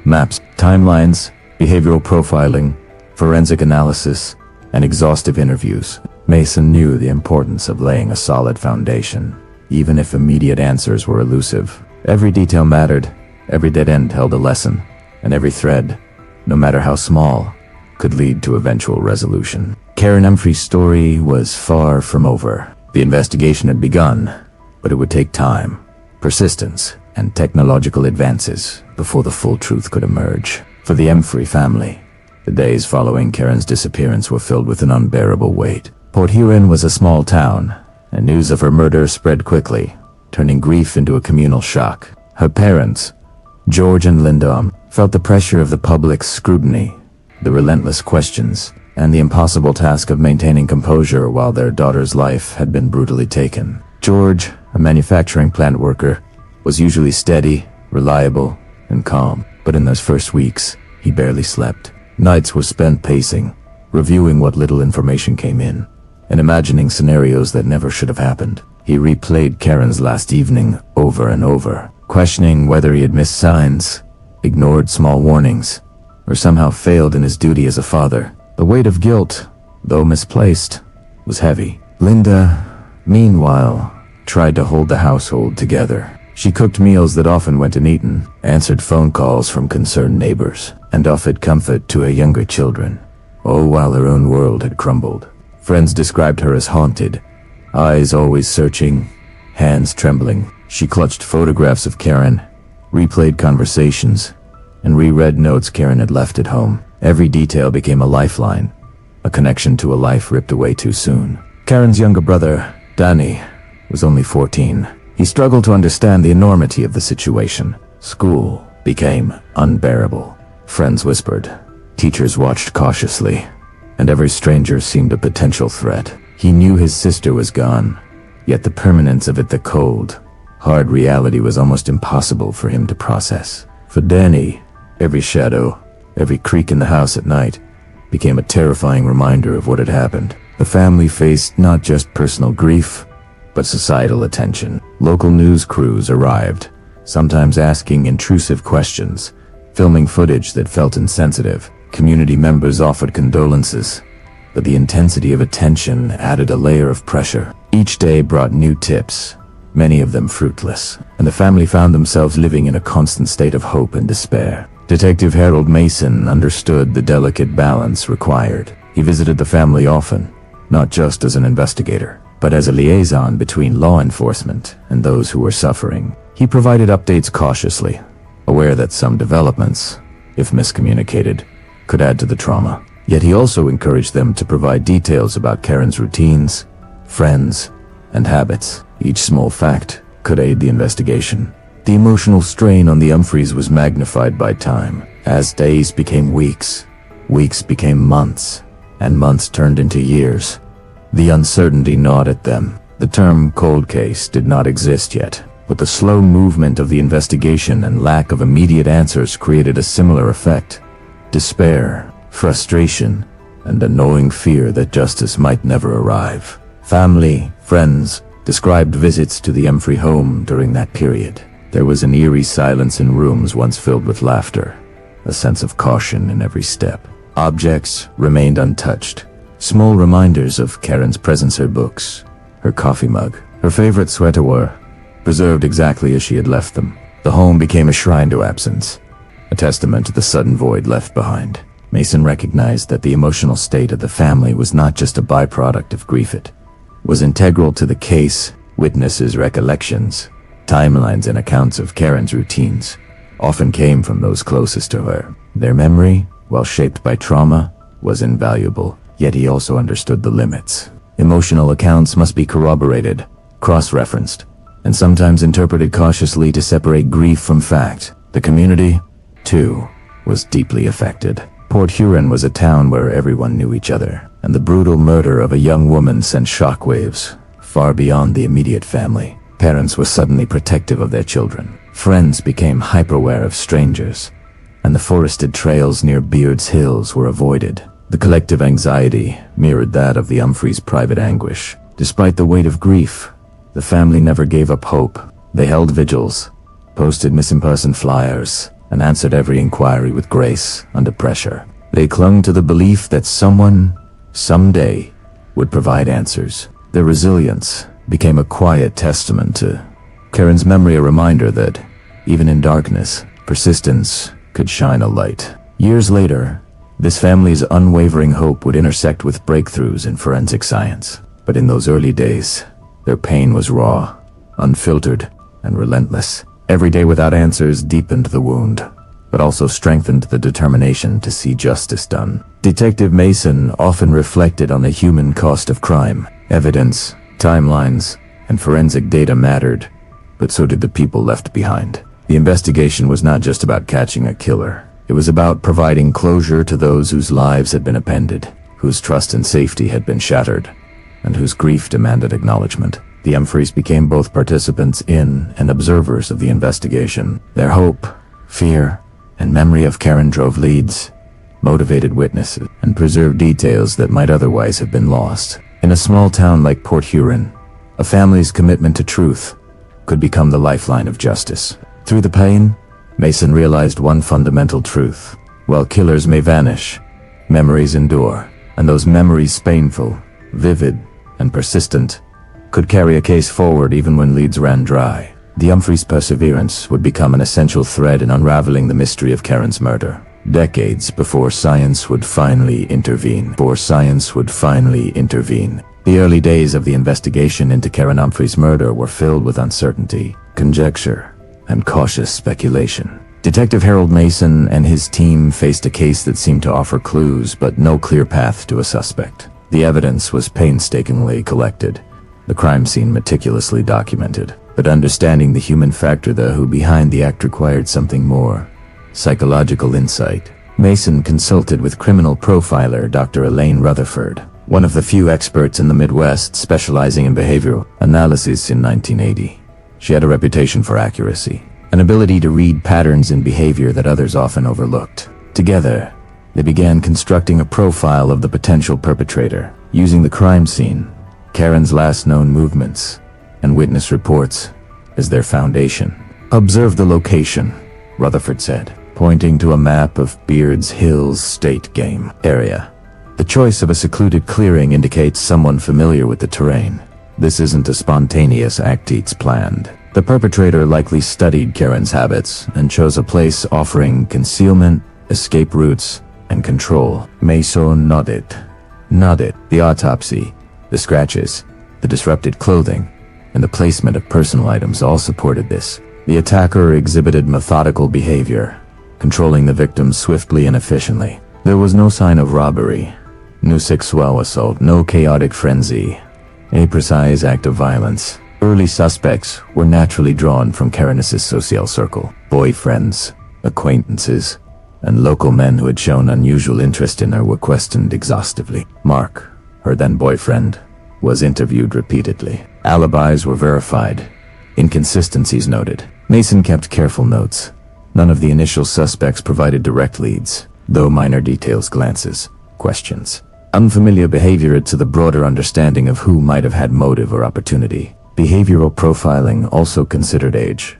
Maps, timelines, behavioral profiling, forensic analysis, and exhaustive interviews. Mason knew the importance of laying a solid foundation, even if immediate answers were elusive. Every detail mattered, every dead end held a lesson, and every thread, no matter how small, could lead to eventual resolution. Karen Umphrey's story was far from over. The investigation had begun, but it would take time, persistence, and technological advances before the full truth could emerge. For the Umphrey family, the days following Karen's disappearance were filled with an unbearable weight. Port Huron was a small town, and news of her murder spread quickly, turning grief into a communal shock. Her parents, George and Linda, felt the pressure of the public's scrutiny, the relentless questions, and the impossible task of maintaining composure while their daughter's life had been brutally taken. George, a manufacturing plant worker, was usually steady, reliable, and calm, but in those first weeks, he barely slept. Nights were spent pacing, reviewing what little information came in, and imagining scenarios that never should have happened. He replayed Karen's last evening over and over, questioning whether he had missed signs, ignored small warnings, or somehow failed in his duty as a father. The weight of guilt, though misplaced, was heavy. Linda, meanwhile, tried to hold the household together. She cooked meals that often went uneaten, answered phone calls from concerned neighbors, and offered comfort to her younger children, all while her own world had crumbled. Friends described her as haunted, eyes always searching, hands trembling. She clutched photographs of Karen, replayed conversations, and reread notes Karen had left at home. Every detail became a lifeline, a connection to a life ripped away too soon. Karen's younger brother, Danny, was only 14. He struggled to understand the enormity of the situation. School became unbearable. Friends whispered, teachers watched cautiously, and every stranger seemed a potential threat. He knew his sister was gone, yet the permanence of it, the cold, hard reality was almost impossible for him to process. For Danny, every shadow, every creak in the house at night, became a terrifying reminder of what had happened. The family faced not just personal grief, but societal attention. Local news crews arrived, sometimes asking intrusive questions, filming footage that felt insensitive. Community members offered condolences, but the intensity of attention added a layer of pressure. Each day brought new tips, many of them fruitless, and the family found themselves living in a constant state of hope and despair. Detective Harold Mason understood the delicate balance required. He visited the family often, not just as an investigator, but as a liaison between law enforcement and those who were suffering. He provided updates cautiously, aware that some developments, if miscommunicated, could add to the trauma. Yet he also encouraged them to provide details about Karen's routines, friends, and habits. Each small fact could aid the investigation. The emotional strain on the Umphreys was magnified by time. As days became weeks, weeks became months, and months turned into years. The uncertainty gnawed at them. The term cold case did not exist yet, but the slow movement of the investigation and lack of immediate answers created a similar effect. Despair, frustration, and a gnawing fear that justice might never arrive. Family, friends, described visits to the Umphrey home during that period. There was an eerie silence in rooms once filled with laughter, a sense of caution in every step. Objects remained untouched. Small reminders of Karen's presence, her books, her coffee mug, her favorite sweater were preserved exactly as she had left them. The home became a shrine to absence, a testament to the sudden void left behind. Mason recognized that the emotional state of the family was not just a byproduct of grief, it was integral to the case. Witnesses' recollections, timelines, and accounts of Karen's routines often came from those closest to her. Their memory, while shaped by trauma, was invaluable, yet he also understood the limits. Emotional accounts must be corroborated, cross-referenced, and sometimes interpreted cautiously to separate grief from fact. The community, too, was deeply affected. Port Huron was a town where everyone knew each other, and the brutal murder of a young woman sent shockwaves far beyond the immediate family. Parents were suddenly protective of their children. Friends became hyper-aware of strangers, and the forested trails near Beard's Hills were avoided. The collective anxiety mirrored that of the Umphreys' private anguish. Despite the weight of grief, the family never gave up hope. They held vigils, posted missing person flyers, and answered every inquiry with grace under pressure. They clung to the belief that someone, someday, would provide answers. Their resilience became a quiet testament to Karen's memory, a reminder that, even in darkness, persistence could shine a light. Years later, this family's unwavering hope would intersect with breakthroughs in forensic science. But in those early days, their pain was raw, unfiltered, and relentless. Every day without answers deepened the wound, but also strengthened the determination to see justice done. Detective Mason often reflected on the human cost of crime. Evidence, timelines, and forensic data mattered, but so did the people left behind. The investigation was not just about catching a killer. It was about providing closure to those whose lives had been upended, whose trust and safety had been shattered, and whose grief demanded acknowledgement. The Umphreys became both participants in and observers of the investigation. Their hope, fear, and memory of Karen drove leads, motivated witnesses, and preserved details that might otherwise have been lost. In a small town like Port Huron, a family's commitment to truth could become the lifeline of justice. Through the pain, Mason realized one fundamental truth. While killers may vanish, memories endure, and those memories, painful, vivid, and persistent, could carry a case forward even when leads ran dry. The Umphreys' perseverance would become an essential thread in unraveling the mystery of Karen's murder. Decades before science would finally intervene. The early days of the investigation into Karen Umphrey's murder were filled with uncertainty, conjecture, and cautious speculation. Detective Harold Mason and his team faced a case that seemed to offer clues but no clear path to a suspect. The evidence was painstakingly collected, the crime scene meticulously documented, but understanding the human factor behind the act required something more. Psychological insight. Mason consulted with criminal profiler Dr. Elaine Rutherford, one of the few experts in the Midwest specializing in behavioral analysis in 1980. She had a reputation for accuracy, an ability to read patterns in behavior that others often overlooked. Together, they began constructing a profile of the potential perpetrator, using the crime scene, Karen's last known movements, and witness reports as their foundation. "Observe the location," Rutherford said, pointing to a map of Beard's Hills State Game area. The choice of a secluded clearing indicates someone familiar with the terrain. This isn't a spontaneous act it's planned. The perpetrator likely studied Karen's habits and chose a place offering concealment, escape routes, and control. Mason nodded. The autopsy, the scratches, the disrupted clothing, and the placement of personal items all supported this. The attacker exhibited methodical behavior, controlling the victim swiftly and efficiently. There was no sign of robbery, no sexual assault, no chaotic frenzy, a precise act of violence. Early suspects were naturally drawn from Karen's social circle. Boyfriends, acquaintances, and local men who had shown unusual interest in her were questioned exhaustively. Mark, her then boyfriend, was interviewed repeatedly. Alibis were verified, inconsistencies noted. Mason kept careful notes. None of the initial suspects provided direct leads, though minor details, glances, questions. Unfamiliar behavior to the broader understanding of who might have had motive or opportunity. Behavioral profiling also considered age,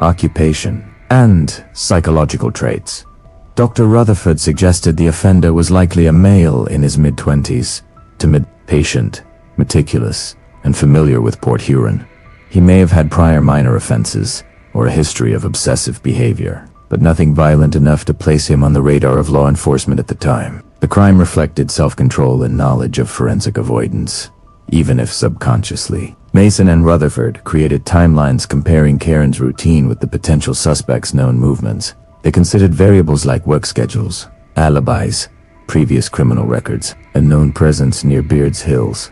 occupation, and psychological traits. Dr. Rutherford suggested the offender was likely a male in his mid-20s to mid-patient, meticulous, and familiar with Port Huron. He may have had prior minor offenses or a history of obsessive behavior, but nothing violent enough to place him on the radar of law enforcement at the time. The crime reflected self-control and knowledge of forensic avoidance, even if subconsciously. Mason and Rutherford created timelines comparing Karen's routine with the potential suspect's known movements. They considered variables like work schedules, alibis, previous criminal records, and known presence near Beards Hills.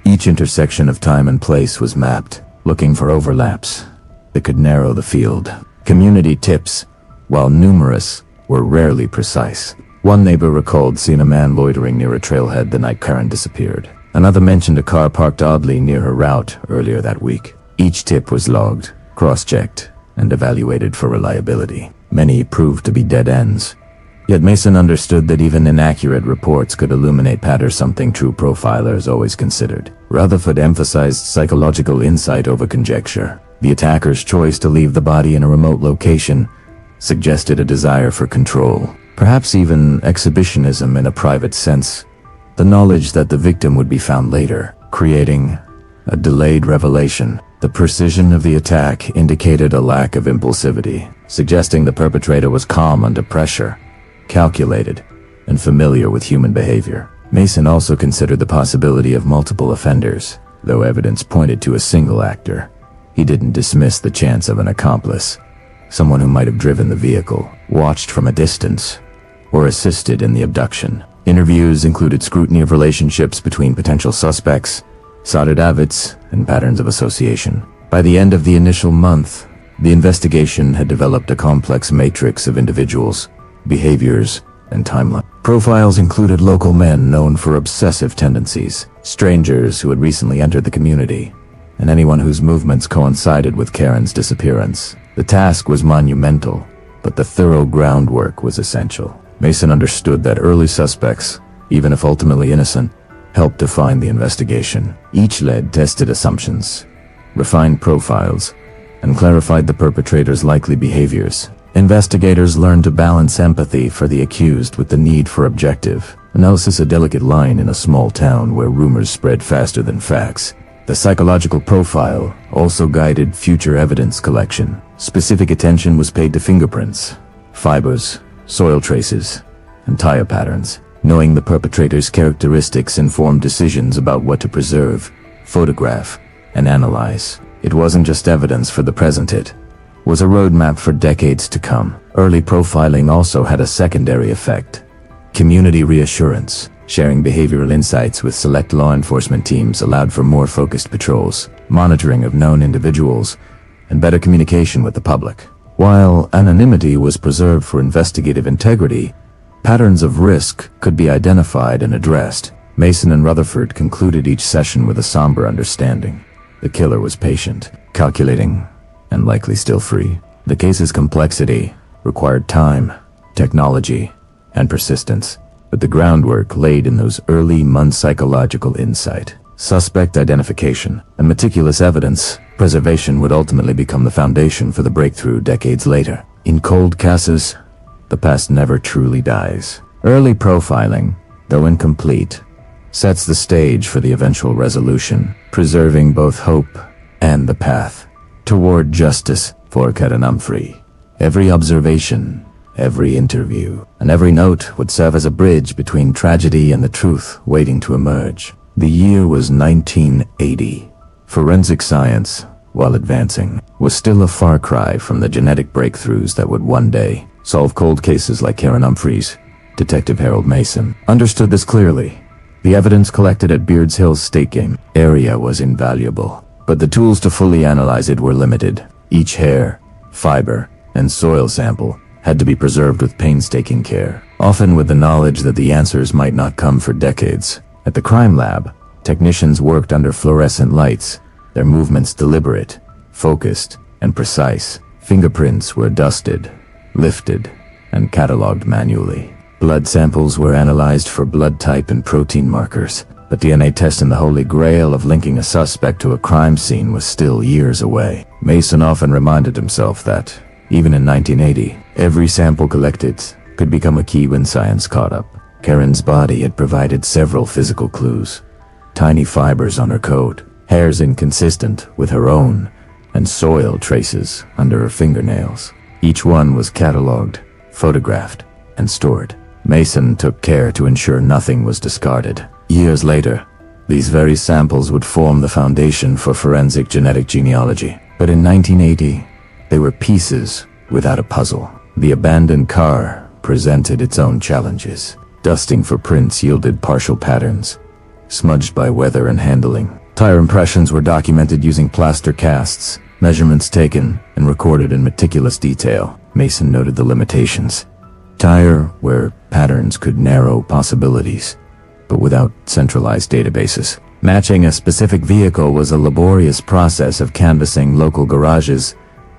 Each intersection of time and place was mapped, looking for overlaps that could narrow the field. Community tips, while numerous, were rarely precise. One neighbor recalled seeing a man loitering near a trailhead the night Karen disappeared. Another mentioned a car parked oddly near her route earlier that week. Each tip was logged, cross-checked, and evaluated for reliability. Many proved to be dead ends. Yet Mason understood that even inaccurate reports could illuminate patterns, something true profilers always considered. Rutherford emphasized psychological insight over conjecture. The attacker's choice to leave the body in a remote location suggested a desire for control, perhaps even exhibitionism in a private sense. The knowledge that the victim would be found later, creating a delayed revelation. The precision of the attack indicated a lack of impulsivity, suggesting the perpetrator was calm under pressure, calculated, and familiar with human behavior. Mason also considered the possibility of multiple offenders, though evidence pointed to a single actor. He didn't dismiss the chance of an accomplice, someone who might have driven the vehicle, watched from a distance, or assisted in the abduction. Interviews included scrutiny of relationships between potential suspects, sought affidavits, and patterns of association. By the end of the initial month, the investigation had developed a complex matrix of individuals, behaviors, and timeline. Profiles included local men known for obsessive tendencies, strangers who had recently entered the community, and anyone whose movements coincided with Karen's disappearance. The task was monumental, but the thorough groundwork was essential. Mason understood that early suspects, even if ultimately innocent, helped define the investigation. Each led tested assumptions, refined profiles, and clarified the perpetrator's likely behaviors. Investigators learned to balance empathy for the accused with the need for objective analysis, a delicate line in a small town where rumors spread faster than facts. The psychological profile also guided future evidence collection. Specific attention was paid to fingerprints, fibers, soil traces, and tire patterns. Knowing the perpetrator's characteristics informed decisions about what to preserve, photograph, and analyze. It wasn't just evidence for the present, it was a roadmap for decades to come. Early profiling also had a secondary effect. Community reassurance. Sharing behavioral insights with select law enforcement teams allowed for more focused patrols, monitoring of known individuals, and better communication with the public. While anonymity was preserved for investigative integrity, patterns of risk could be identified and addressed. Mason and Rutherford concluded each session with a somber understanding. The killer was patient, calculating, and likely still free. The case's complexity required time, technology, and persistence, but the groundwork laid in those early months. Psychological insight, suspect identification, and meticulous evidence preservation would ultimately become the foundation for the breakthrough decades later. In cold cases, the past never truly dies. Early profiling, though incomplete, sets the stage for the eventual resolution, preserving both hope and the path toward justice for Karen Umphrey. Every observation, every interview, and every note would serve as a bridge between tragedy and the truth waiting to emerge. The year was 1980. Forensic science, while advancing, was still a far cry from the genetic breakthroughs that would one day solve cold cases like Karen Umphrey's. Detective Harold Mason understood this clearly. The evidence collected at Beards Hills State Game area was invaluable, but the tools to fully analyze it were limited. Each hair, fiber, and soil sample had to be preserved with painstaking care, often with the knowledge that the answers might not come for decades. At the crime lab, technicians worked under fluorescent lights, their movements deliberate, focused, and precise. Fingerprints were dusted, lifted, and cataloged manually. Blood samples were analyzed for blood type and protein markers. The DNA test in the holy grail of linking a suspect to a crime scene was still years away. Mason often reminded himself that, even in 1980, every sample collected could become a key when science caught up. Karen's body had provided several physical clues. Tiny fibers on her coat, hairs inconsistent with her own, and soil traces under her fingernails. Each one was cataloged, photographed, and stored. Mason took care to ensure nothing was discarded. Years later, These very samples would form the foundation for forensic genetic genealogy. But in 1980, they were pieces without a puzzle. The abandoned car presented its own challenges. Dusting for prints yielded partial patterns, smudged by weather and handling. Tire impressions were documented using plaster casts, measurements taken and recorded in meticulous detail. Mason noted the limitations. Tire where patterns could narrow possibilities, but without centralized databases. Matching a specific vehicle was a laborious process of canvassing local garages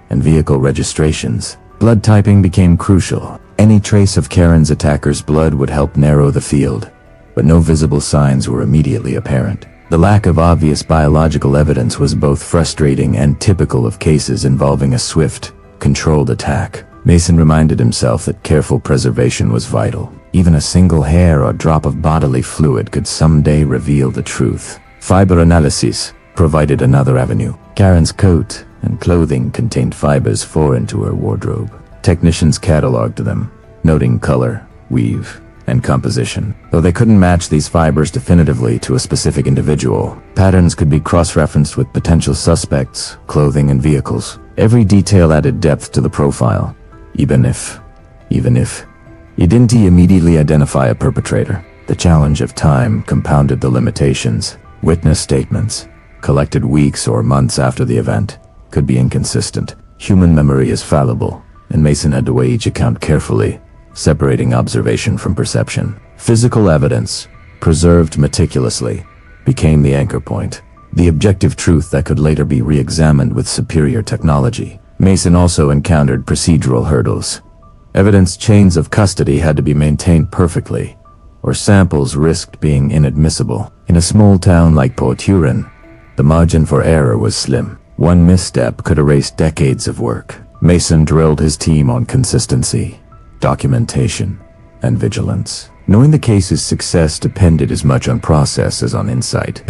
and vehicle registrations. Blood typing became crucial. Any trace of Karen's attacker's blood would help narrow the field, but no visible signs were immediately apparent. The lack of obvious biological evidence was both frustrating and typical of cases involving a swift, controlled attack. Mason reminded himself that careful preservation was vital. Even a single hair or drop of bodily fluid could someday reveal the truth. Fiber analysis provided another avenue. Karen's coat and clothing contained fibers foreign to her wardrobe. Technicians cataloged them, noting color, weave, and composition. Though they couldn't match these fibers definitively to a specific individual, patterns could be cross-referenced with potential suspects, clothing, and vehicles. Every detail added depth to the profile, even if you didn't immediately identify a perpetrator. The challenge of time compounded the limitations. Witness statements, collected weeks or months after the event, could be inconsistent. Human memory is fallible, and Mason had to weigh each account carefully, separating observation from perception. Physical evidence, preserved meticulously, became the anchor point, the objective truth that could later be re-examined with superior technology. Mason also encountered procedural hurdles. Evidence chains of custody had to be maintained perfectly, or samples risked being inadmissible. In a small town like Port Huron, the margin for error was slim. One misstep could erase decades of work. Mason drilled his team on consistency, documentation, and vigilance. Knowing the case's success depended as much on process as on insight.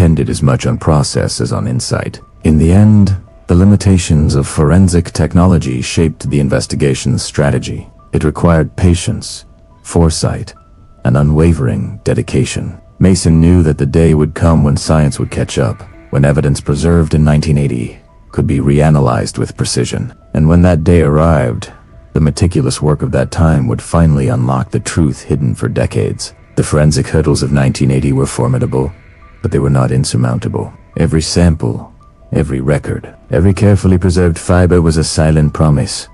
In the end, the limitations of forensic technology shaped the investigation's strategy. It required patience, foresight, and unwavering dedication. Mason knew that the day would come when science would catch up, when evidence preserved in 1980 could be reanalyzed with precision. And when that day arrived, the meticulous work of that time would finally unlock the truth hidden for decades. The forensic hurdles of 1980 were formidable, but they were not insurmountable. Every sample, every record, every carefully preserved fiber was a silent promise.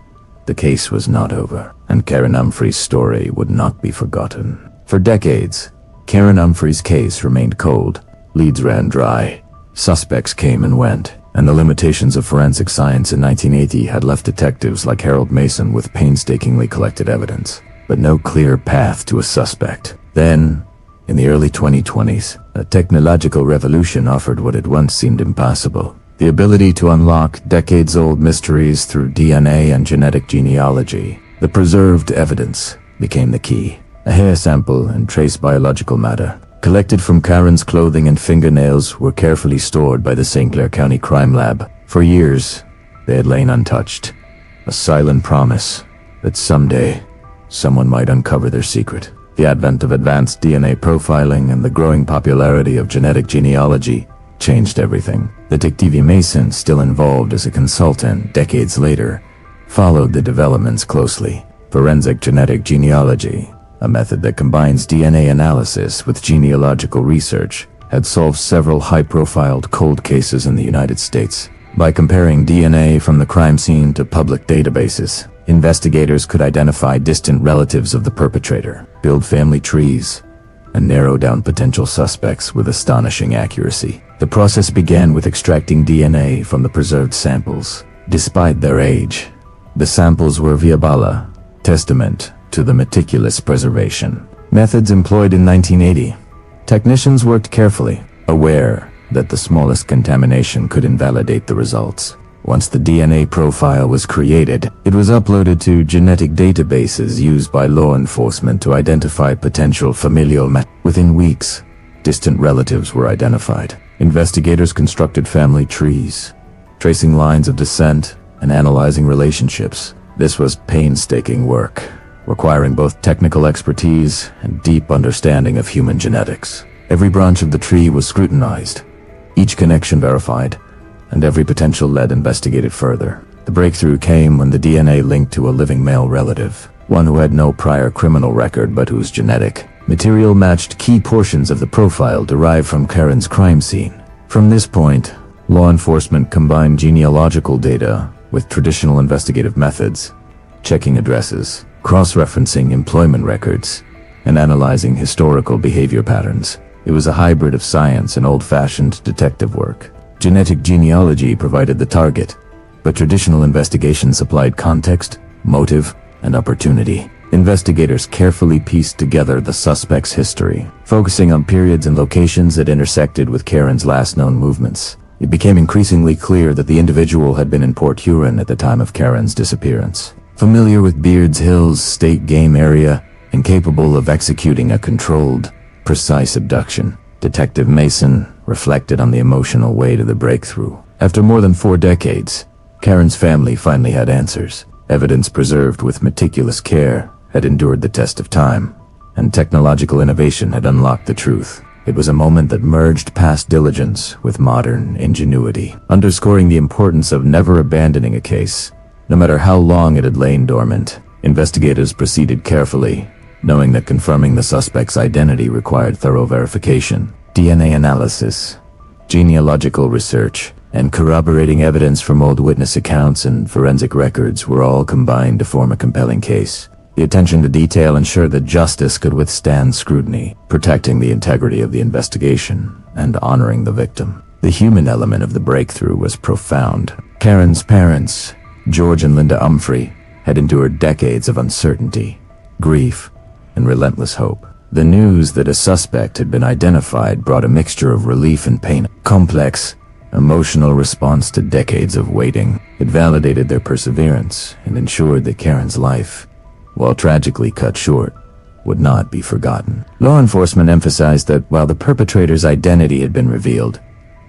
The case was not over, and Karen Umphrey's story would not be forgotten. For decades, Karen Umphrey's case remained cold. Leads ran dry. Suspects came and went, and the limitations of forensic science in 1980 had left detectives like Harold Mason with painstakingly collected evidence, but no clear path to a suspect. Then, in the early 2020s, a technological revolution offered what had once seemed impossible: the ability to unlock decades-old mysteries through DNA and genetic genealogy. The preserved evidence became the key. A hair sample and trace biological matter, collected from Karen's clothing and fingernails, were carefully stored by the St. Clair County Crime Lab. For years, they had lain untouched, a silent promise that someday someone might uncover their secret. The advent of advanced DNA profiling and the growing popularity of genetic genealogy changed everything. Detective Mason, still involved as a consultant decades later, followed the developments closely. Forensic genetic genealogy, a method that combines DNA analysis with genealogical research, had solved several high-profile cold cases in the United States. By comparing DNA from the crime scene to public databases, investigators could identify distant relatives of the perpetrator, build family trees, and narrow down potential suspects with astonishing accuracy. The process began with extracting DNA from the preserved samples. Despite their age, the samples were viable, testament to the meticulous preservation methods employed in 1980. Technicians worked carefully, aware that the smallest contamination could invalidate the results. Once the DNA profile was created, it was uploaded to genetic databases used by law enforcement to identify potential familial Within weeks, distant relatives were identified. Investigators constructed family trees, tracing lines of descent and analyzing relationships. This was painstaking work, requiring both technical expertise and deep understanding of human genetics. Every branch of the tree was scrutinized, each connection verified, and every potential lead investigated further. The breakthrough came when the DNA linked to a living male relative, one who had no prior criminal record but whose genetic material matched key portions of the profile derived from Karen's crime scene. From this point, law enforcement combined genealogical data with traditional investigative methods, checking addresses, cross-referencing employment records, and analyzing historical behavior patterns. It was a hybrid of science and old-fashioned detective work. Genetic genealogy provided the target, but traditional investigation supplied context, motive, and opportunity. Investigators carefully pieced together the suspect's history, focusing on periods and locations that intersected with Karen's last known movements. It became increasingly clear that the individual had been in Port Huron at the time of Karen's disappearance. Familiar with Beards Hill's state game area and capable of executing a controlled, precise abduction, Detective Mason reflected on the emotional weight of the breakthrough. After more than 4 decades, Karen's family finally had answers. Evidence preserved with meticulous care had endured the test of time, and technological innovation had unlocked the truth. It was a moment that merged past diligence with modern ingenuity, underscoring the importance of never abandoning a case, no matter how long it had lain dormant. Investigators proceeded carefully, knowing that confirming the suspect's identity required thorough verification. DNA analysis, genealogical research, and corroborating evidence from old witness accounts and forensic records were all combined to form a compelling case. The attention to detail ensured that justice could withstand scrutiny, protecting the integrity of the investigation and honoring the victim. The human element of the breakthrough was profound. Karen's parents, George and Linda Umphrey, had endured decades of uncertainty, grief, and relentless hope. The news that a suspect had been identified brought a mixture of relief and pain, a complex, emotional response to decades of waiting. It validated their perseverance and ensured that Karen's life, while tragically cut short, would not be forgotten. Law enforcement emphasized that while the perpetrator's identity had been revealed,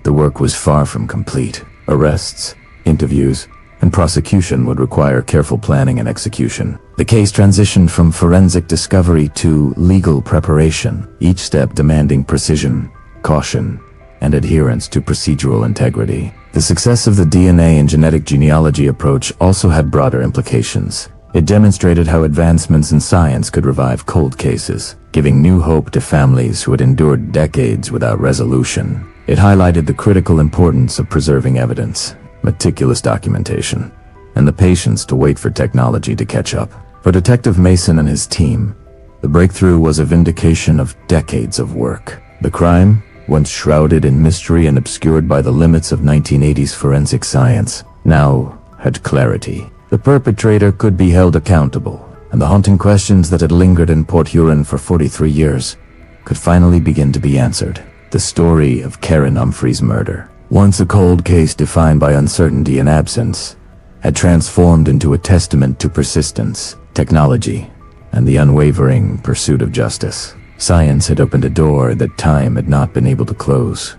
the work was far from complete. Arrests, interviews, and prosecution would require careful planning and execution. The case transitioned from forensic discovery to legal preparation, each step demanding precision, caution, and adherence to procedural integrity. The success of the DNA and genetic genealogy approach also had broader implications. It demonstrated how advancements in science could revive cold cases, giving new hope to families who had endured decades without resolution. It highlighted the critical importance of preserving evidence, meticulous documentation, and the patience to wait for technology to catch up. For Detective Mason and his team, the breakthrough was a vindication of decades of work. The crime, once shrouded in mystery and obscured by the limits of 1980s forensic science, now had clarity. The perpetrator could be held accountable, and the haunting questions that had lingered in Port Huron for 43 years could finally begin to be answered. The story of Karen Umphrey's murder, once a cold case defined by uncertainty and absence, had transformed into a testament to persistence, technology, and the unwavering pursuit of justice. Science had opened a door that time had not been able to close,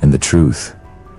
and the truth,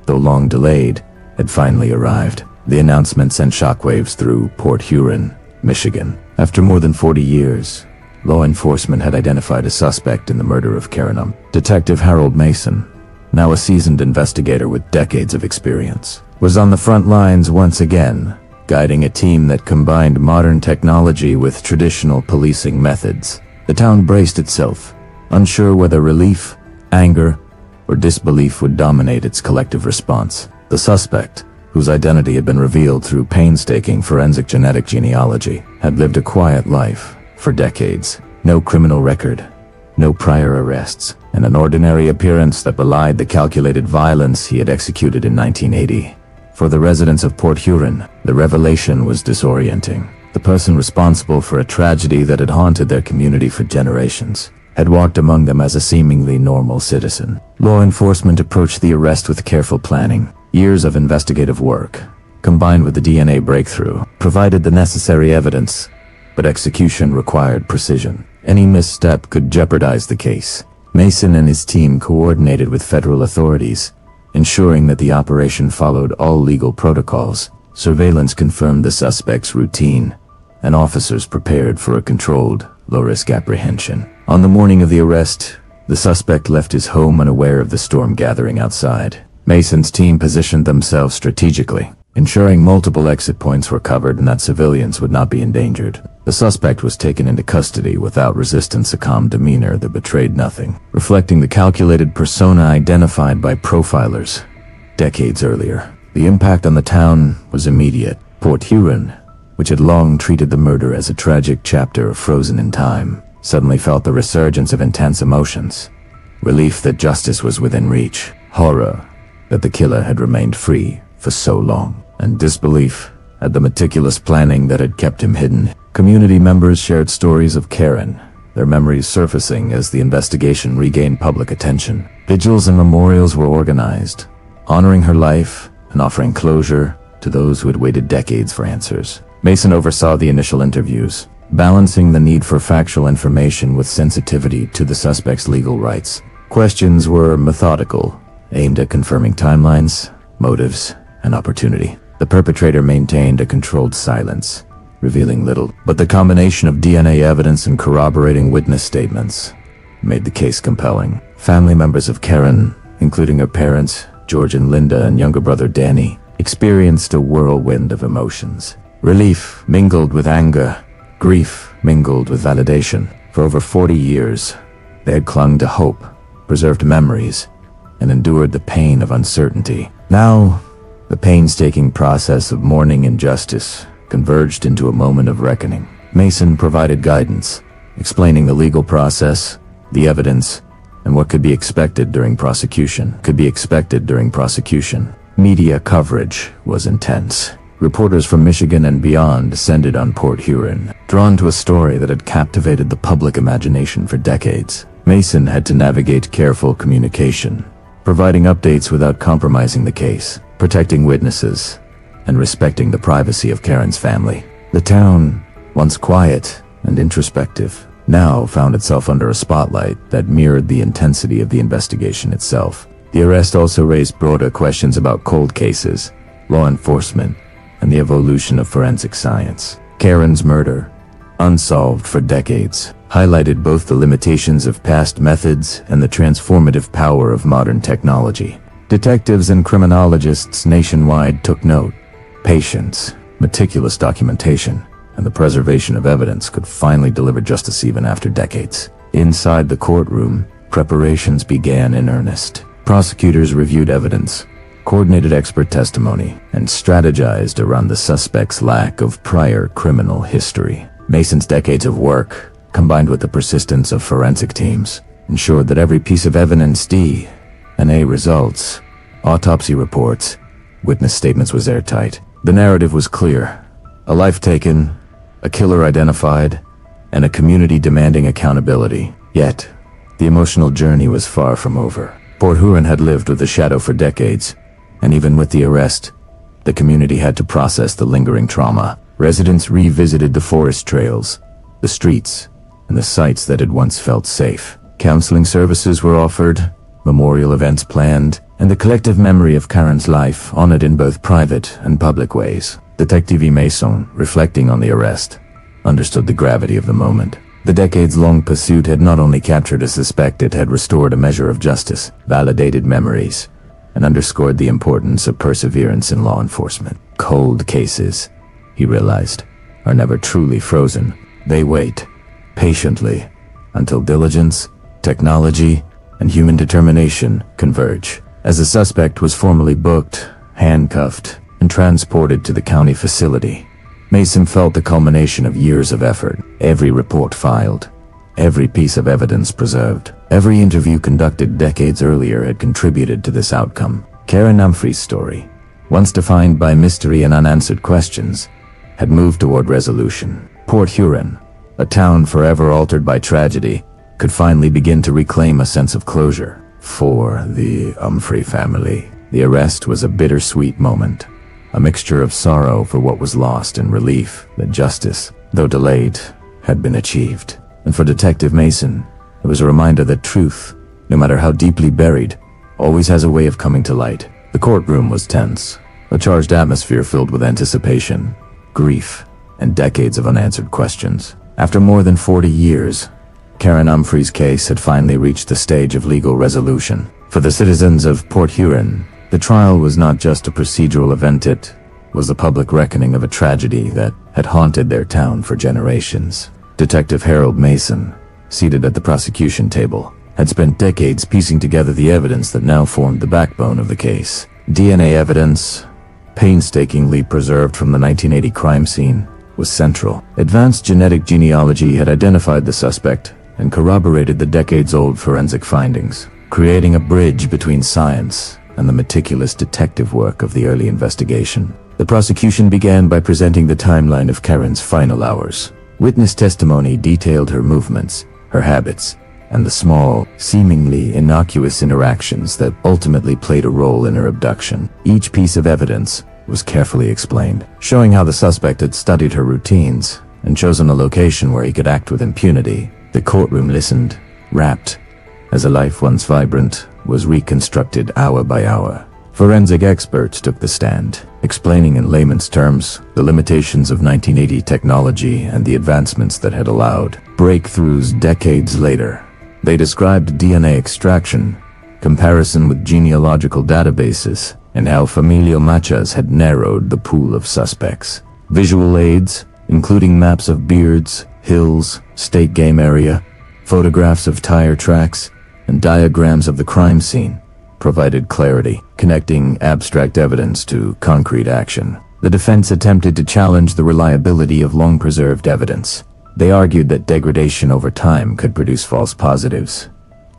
though long delayed, had finally arrived. The announcement sent shockwaves through Port Huron, Michigan. After more than 40 years, law enforcement had identified a suspect in the murder of Karen Umphrey. Detective Harold Mason, now a seasoned investigator with decades of experience, was on the front lines once again, guiding a team that combined modern technology with traditional policing methods. The town braced itself, unsure whether relief, anger, or disbelief would dominate its collective response. The suspect, whose identity had been revealed through painstaking forensic genetic genealogy, had lived a quiet life for decades. No criminal record, no prior arrests, and an ordinary appearance that belied the calculated violence he had executed in 1980. For the residents of Port Huron, the revelation was disorienting. The person responsible for a tragedy that had haunted their community for generations had walked among them as a seemingly normal citizen. Law enforcement approached the arrest with careful planning. Years of investigative work, combined with the DNA breakthrough, provided the necessary evidence, but execution required precision. Any misstep could jeopardize the case. Mason and his team coordinated with federal authorities, ensuring that the operation followed all legal protocols. Surveillance confirmed the suspect's routine, and officers prepared for a controlled, low-risk apprehension. On the morning of the arrest, The suspect left his home unaware of the storm gathering outside. Mason's team positioned themselves strategically, ensuring multiple exit points were covered and that civilians would not be endangered. The suspect was taken into custody without resistance, a calm demeanor that betrayed nothing, reflecting the calculated persona identified by profilers decades earlier. The impact on the town was immediate. Port Huron, which had long treated the murder as a tragic chapter frozen in time, suddenly felt the resurgence of intense emotions. Relief that justice was within reach, horror that the killer had remained free for so long, and disbelief at the meticulous planning that had kept him hidden. Community members shared stories of Karen, their memories surfacing as the investigation regained public attention. Vigils and memorials were organized, honoring her life and offering closure to those who had waited decades for answers. Mason oversaw the initial interviews, balancing the need for factual information with sensitivity to the suspect's legal rights. Questions were methodical, aimed at confirming timelines, motives, and opportunity. The perpetrator maintained a controlled silence, revealing little, but the combination of DNA evidence and corroborating witness statements made the case compelling. Family members of Karen, including her parents, George and Linda, and younger brother Danny, experienced a whirlwind of emotions. Relief mingled with anger, grief mingled with validation. For over 40 years, they had clung to hope, preserved memories, and endured the pain of uncertainty. Now, the painstaking process of mourning and justice converged into a moment of reckoning. Mason provided guidance, explaining the legal process, the evidence, and what could be expected during prosecution. Media coverage was intense. Reporters from Michigan and beyond descended on Port Huron, drawn to a story that had captivated the public imagination for decades. Mason had to navigate careful communication, providing updates without compromising the case, protecting witnesses, and respecting the privacy of Karen's family. The town, once quiet and introspective, now found itself under a spotlight that mirrored the intensity of the investigation itself. The arrest also raised broader questions about cold cases, law enforcement, and the evolution of forensic science. Karen's murder, unsolved for decades, highlighted both the limitations of past methods and the transformative power of modern technology. Detectives and criminologists nationwide took note. Patience, meticulous documentation, and the preservation of evidence could finally deliver justice even after decades. Inside the courtroom, preparations began in earnest. Prosecutors reviewed evidence, coordinated expert testimony, and strategized around the suspect's lack of prior criminal history. Mason's decades of work, combined with the persistence of forensic teams, ensured that every piece of evidence, DNA results, autopsy reports, witness statements was airtight. The narrative was clear. A life taken, a killer identified, and a community demanding accountability. Yet, the emotional journey was far from over. Port Huron had lived with the shadow for decades, and even with the arrest, the community had to process the lingering trauma. Residents revisited the forest trails, the streets, and the sites that had once felt safe. Counseling services were offered, memorial events planned, and the collective memory of Karen's life honored in both private and public ways. Detective Mason, reflecting on the arrest, understood the gravity of the moment. The decades-long pursuit had not only captured a suspect, it had restored a measure of justice, validated memories, and underscored the importance of perseverance in law enforcement. Cold cases, he realized, are never truly frozen. They wait, patiently, until diligence, technology, and human determination converge. As the suspect was formally booked, handcuffed, and transported to the county facility, Mason felt the culmination of years of effort. Every report filed, every piece of evidence preserved, every interview conducted decades earlier had contributed to this outcome. Karen Umphrey's story, once defined by mystery and unanswered questions, had moved toward resolution. Port Huron, a town forever altered by tragedy, could finally begin to reclaim a sense of closure. For the Umphrey family, the arrest was a bittersweet moment, a mixture of sorrow for what was lost and relief that justice, though delayed, had been achieved. And for Detective Mason, it was a reminder that truth, no matter how deeply buried, always has a way of coming to light. The courtroom was tense, a charged atmosphere filled with anticipation, grief, and decades of unanswered questions. After more than 40 years, Karen Umphrey's case had finally reached the stage of legal resolution. For the citizens of Port Huron, the trial was not just a procedural event, it was the public reckoning of a tragedy that had haunted their town for generations. Detective Harold Mason, seated at the prosecution table, had spent decades piecing together the evidence that now formed the backbone of the case. DNA evidence, painstakingly preserved from the 1980 crime scene, was central. Advanced genetic genealogy had identified the suspect and corroborated the decades-old forensic findings, creating a bridge between science and the meticulous detective work of the early investigation. The prosecution began by presenting the timeline of Karen's final hours. Witness testimony detailed her movements, her habits, and the small, seemingly innocuous interactions that ultimately played a role in her abduction. Each piece of evidence was carefully explained, showing how the suspect had studied her routines and chosen a location where he could act with impunity. The courtroom listened, rapt, as a life once vibrant was reconstructed hour by hour. Forensic experts took the stand, explaining in layman's terms the limitations of 1980 technology and the advancements that had allowed breakthroughs decades later. They described DNA extraction, comparison with genealogical databases, and how familial matches had narrowed the pool of suspects. Visual aids, including maps of beards, hills, state game area, photographs of tire tracks, and diagrams of the crime scene, provided clarity, connecting abstract evidence to concrete action. The defense attempted to challenge the reliability of long-preserved evidence. They argued that degradation over time could produce false positives,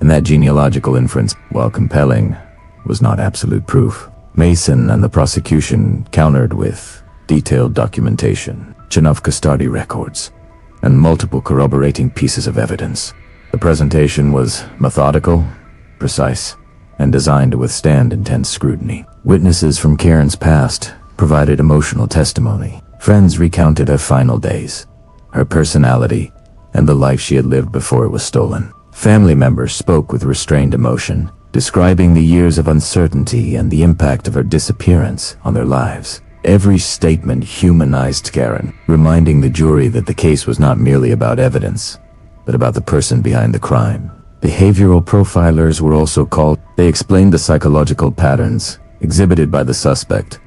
and that genealogical inference, while compelling, was not absolute proof. Mason and the prosecution countered with detailed documentation, chain of custody records, and multiple corroborating pieces of evidence. The presentation was methodical, precise, and designed to withstand intense scrutiny. Witnesses from Karen's past provided emotional testimony. Friends recounted her final days, her personality, and the life she had lived before it was stolen. Family members spoke with restrained emotion, describing the years of uncertainty and the impact of her disappearance on their lives. Every statement humanized Karen, reminding the jury that the case was not merely about evidence, but about the person behind the crime. Behavioral profilers were also called. They explained the psychological patterns exhibited by the suspect: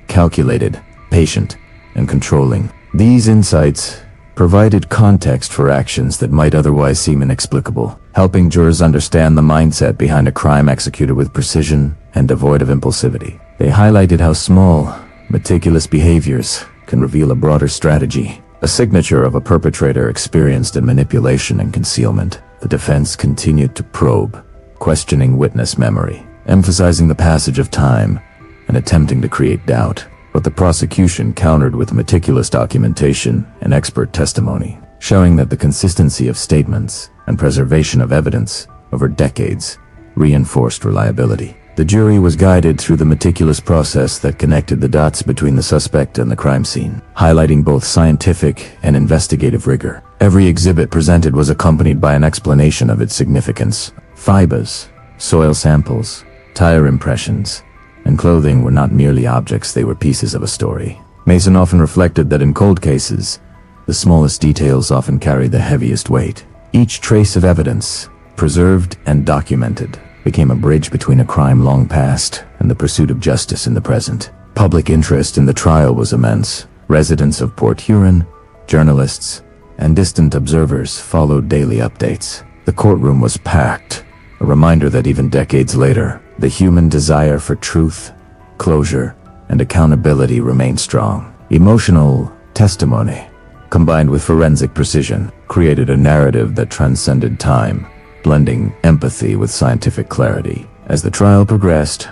calculated, patient, and controlling. These insights provided context for actions that might otherwise seem inexplicable, helping jurors understand the mindset behind a crime executed with precision and devoid of impulsivity. They highlighted how small, meticulous behaviors can reveal a broader strategy, a signature of a perpetrator experienced in manipulation and concealment. The defense continued to probe, questioning witness memory, emphasizing the passage of time, and attempting to create doubt. But the prosecution countered with meticulous documentation and expert testimony, showing that the consistency of statements and preservation of evidence over decades reinforced reliability. The jury was guided through the meticulous process that connected the dots between the suspect and the crime scene, highlighting both scientific and investigative rigor. Every exhibit presented was accompanied by an explanation of its significance. Fibers, soil samples, tire impressions, and clothing were not merely objects, they were pieces of a story. Mason often reflected that in cold cases, the smallest details often carry the heaviest weight. Each trace of evidence, preserved and documented, became a bridge between a crime long past and the pursuit of justice in the present. Public interest in the trial was immense. Residents of Port Huron, journalists, and distant observers followed daily updates. The courtroom was packed, a reminder that even decades later, the human desire for truth, closure, and accountability remained strong. Emotional testimony, combined with forensic precision, created a narrative that transcended time, blending empathy with scientific clarity. As the trial progressed,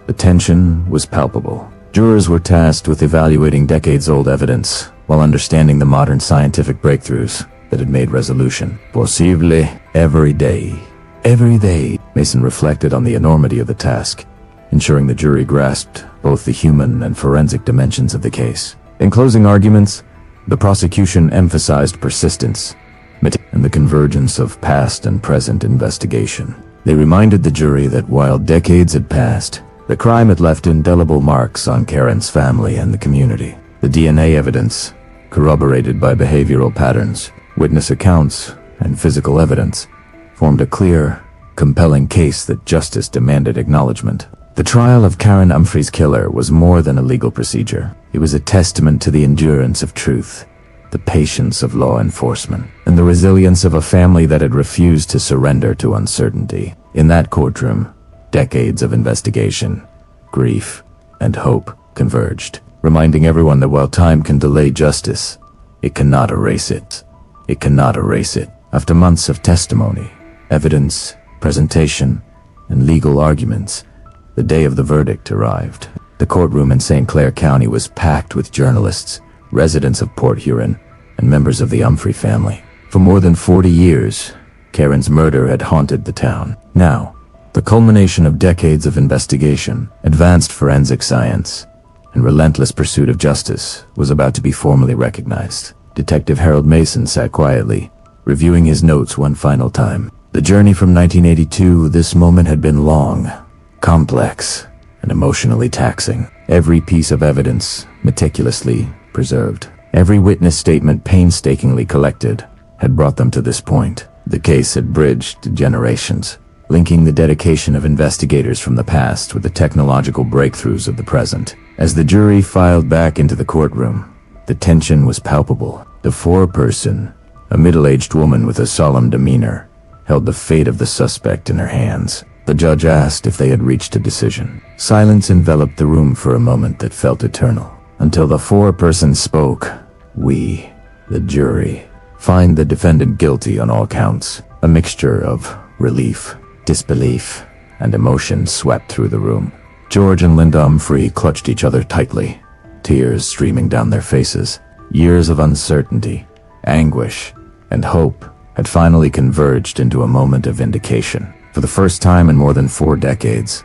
the tension was palpable. Jurors were tasked with evaluating decades-old evidence while understanding the modern scientific breakthroughs that had made resolution possible every day. Every day, Mason reflected on the enormity of the task, ensuring the jury grasped both the human and forensic dimensions of the case. In closing arguments, the prosecution emphasized persistence and the convergence of past and present investigation. They reminded the jury that while decades had passed, the crime had left indelible marks on Karen's family and the community. The DNA evidence, corroborated by behavioral patterns, witness accounts, and physical evidence formed a clear, compelling case that justice demanded acknowledgement. The trial of Karen Umphrey's killer was more than a legal procedure. It was a testament to the endurance of truth, the patience of law enforcement, and the resilience of a family that had refused to surrender to uncertainty. In that courtroom, decades of investigation, grief, and hope converged, reminding everyone that while time can delay justice, it cannot erase it. It cannot erase it. After months of testimony, evidence, presentation, and legal arguments, the day of the verdict arrived. The courtroom in St. Clair County was packed with journalists, residents of Port Huron, and members of the Umphrey family. For more than 40 years, Karen's murder had haunted the town. Now, the culmination of decades of investigation, advanced forensic science, and relentless pursuit of justice was about to be formally recognized. Detective Harold Mason sat quietly, reviewing his notes one final time. The journey from 1982, this moment had been long, complex, and emotionally taxing. Every piece of evidence meticulously preserved. Every witness statement painstakingly collected had brought them to this point. The case had bridged generations, linking the dedication of investigators from the past with the technological breakthroughs of the present. As the jury filed back into the courtroom, the tension was palpable. The foreperson, a middle-aged woman with a solemn demeanor, held the fate of the suspect in her hands. The judge asked if they had reached a decision. Silence enveloped the room for a moment that felt eternal, until the foreperson spoke. We, the jury, find the defendant guilty on all counts. A mixture of relief, disbelief, and emotion swept through the room. George and Linda Umphrey clutched each other tightly, tears streaming down their faces. Years of uncertainty, anguish, and hope had finally converged into a moment of vindication. For the first time in more than 4 decades,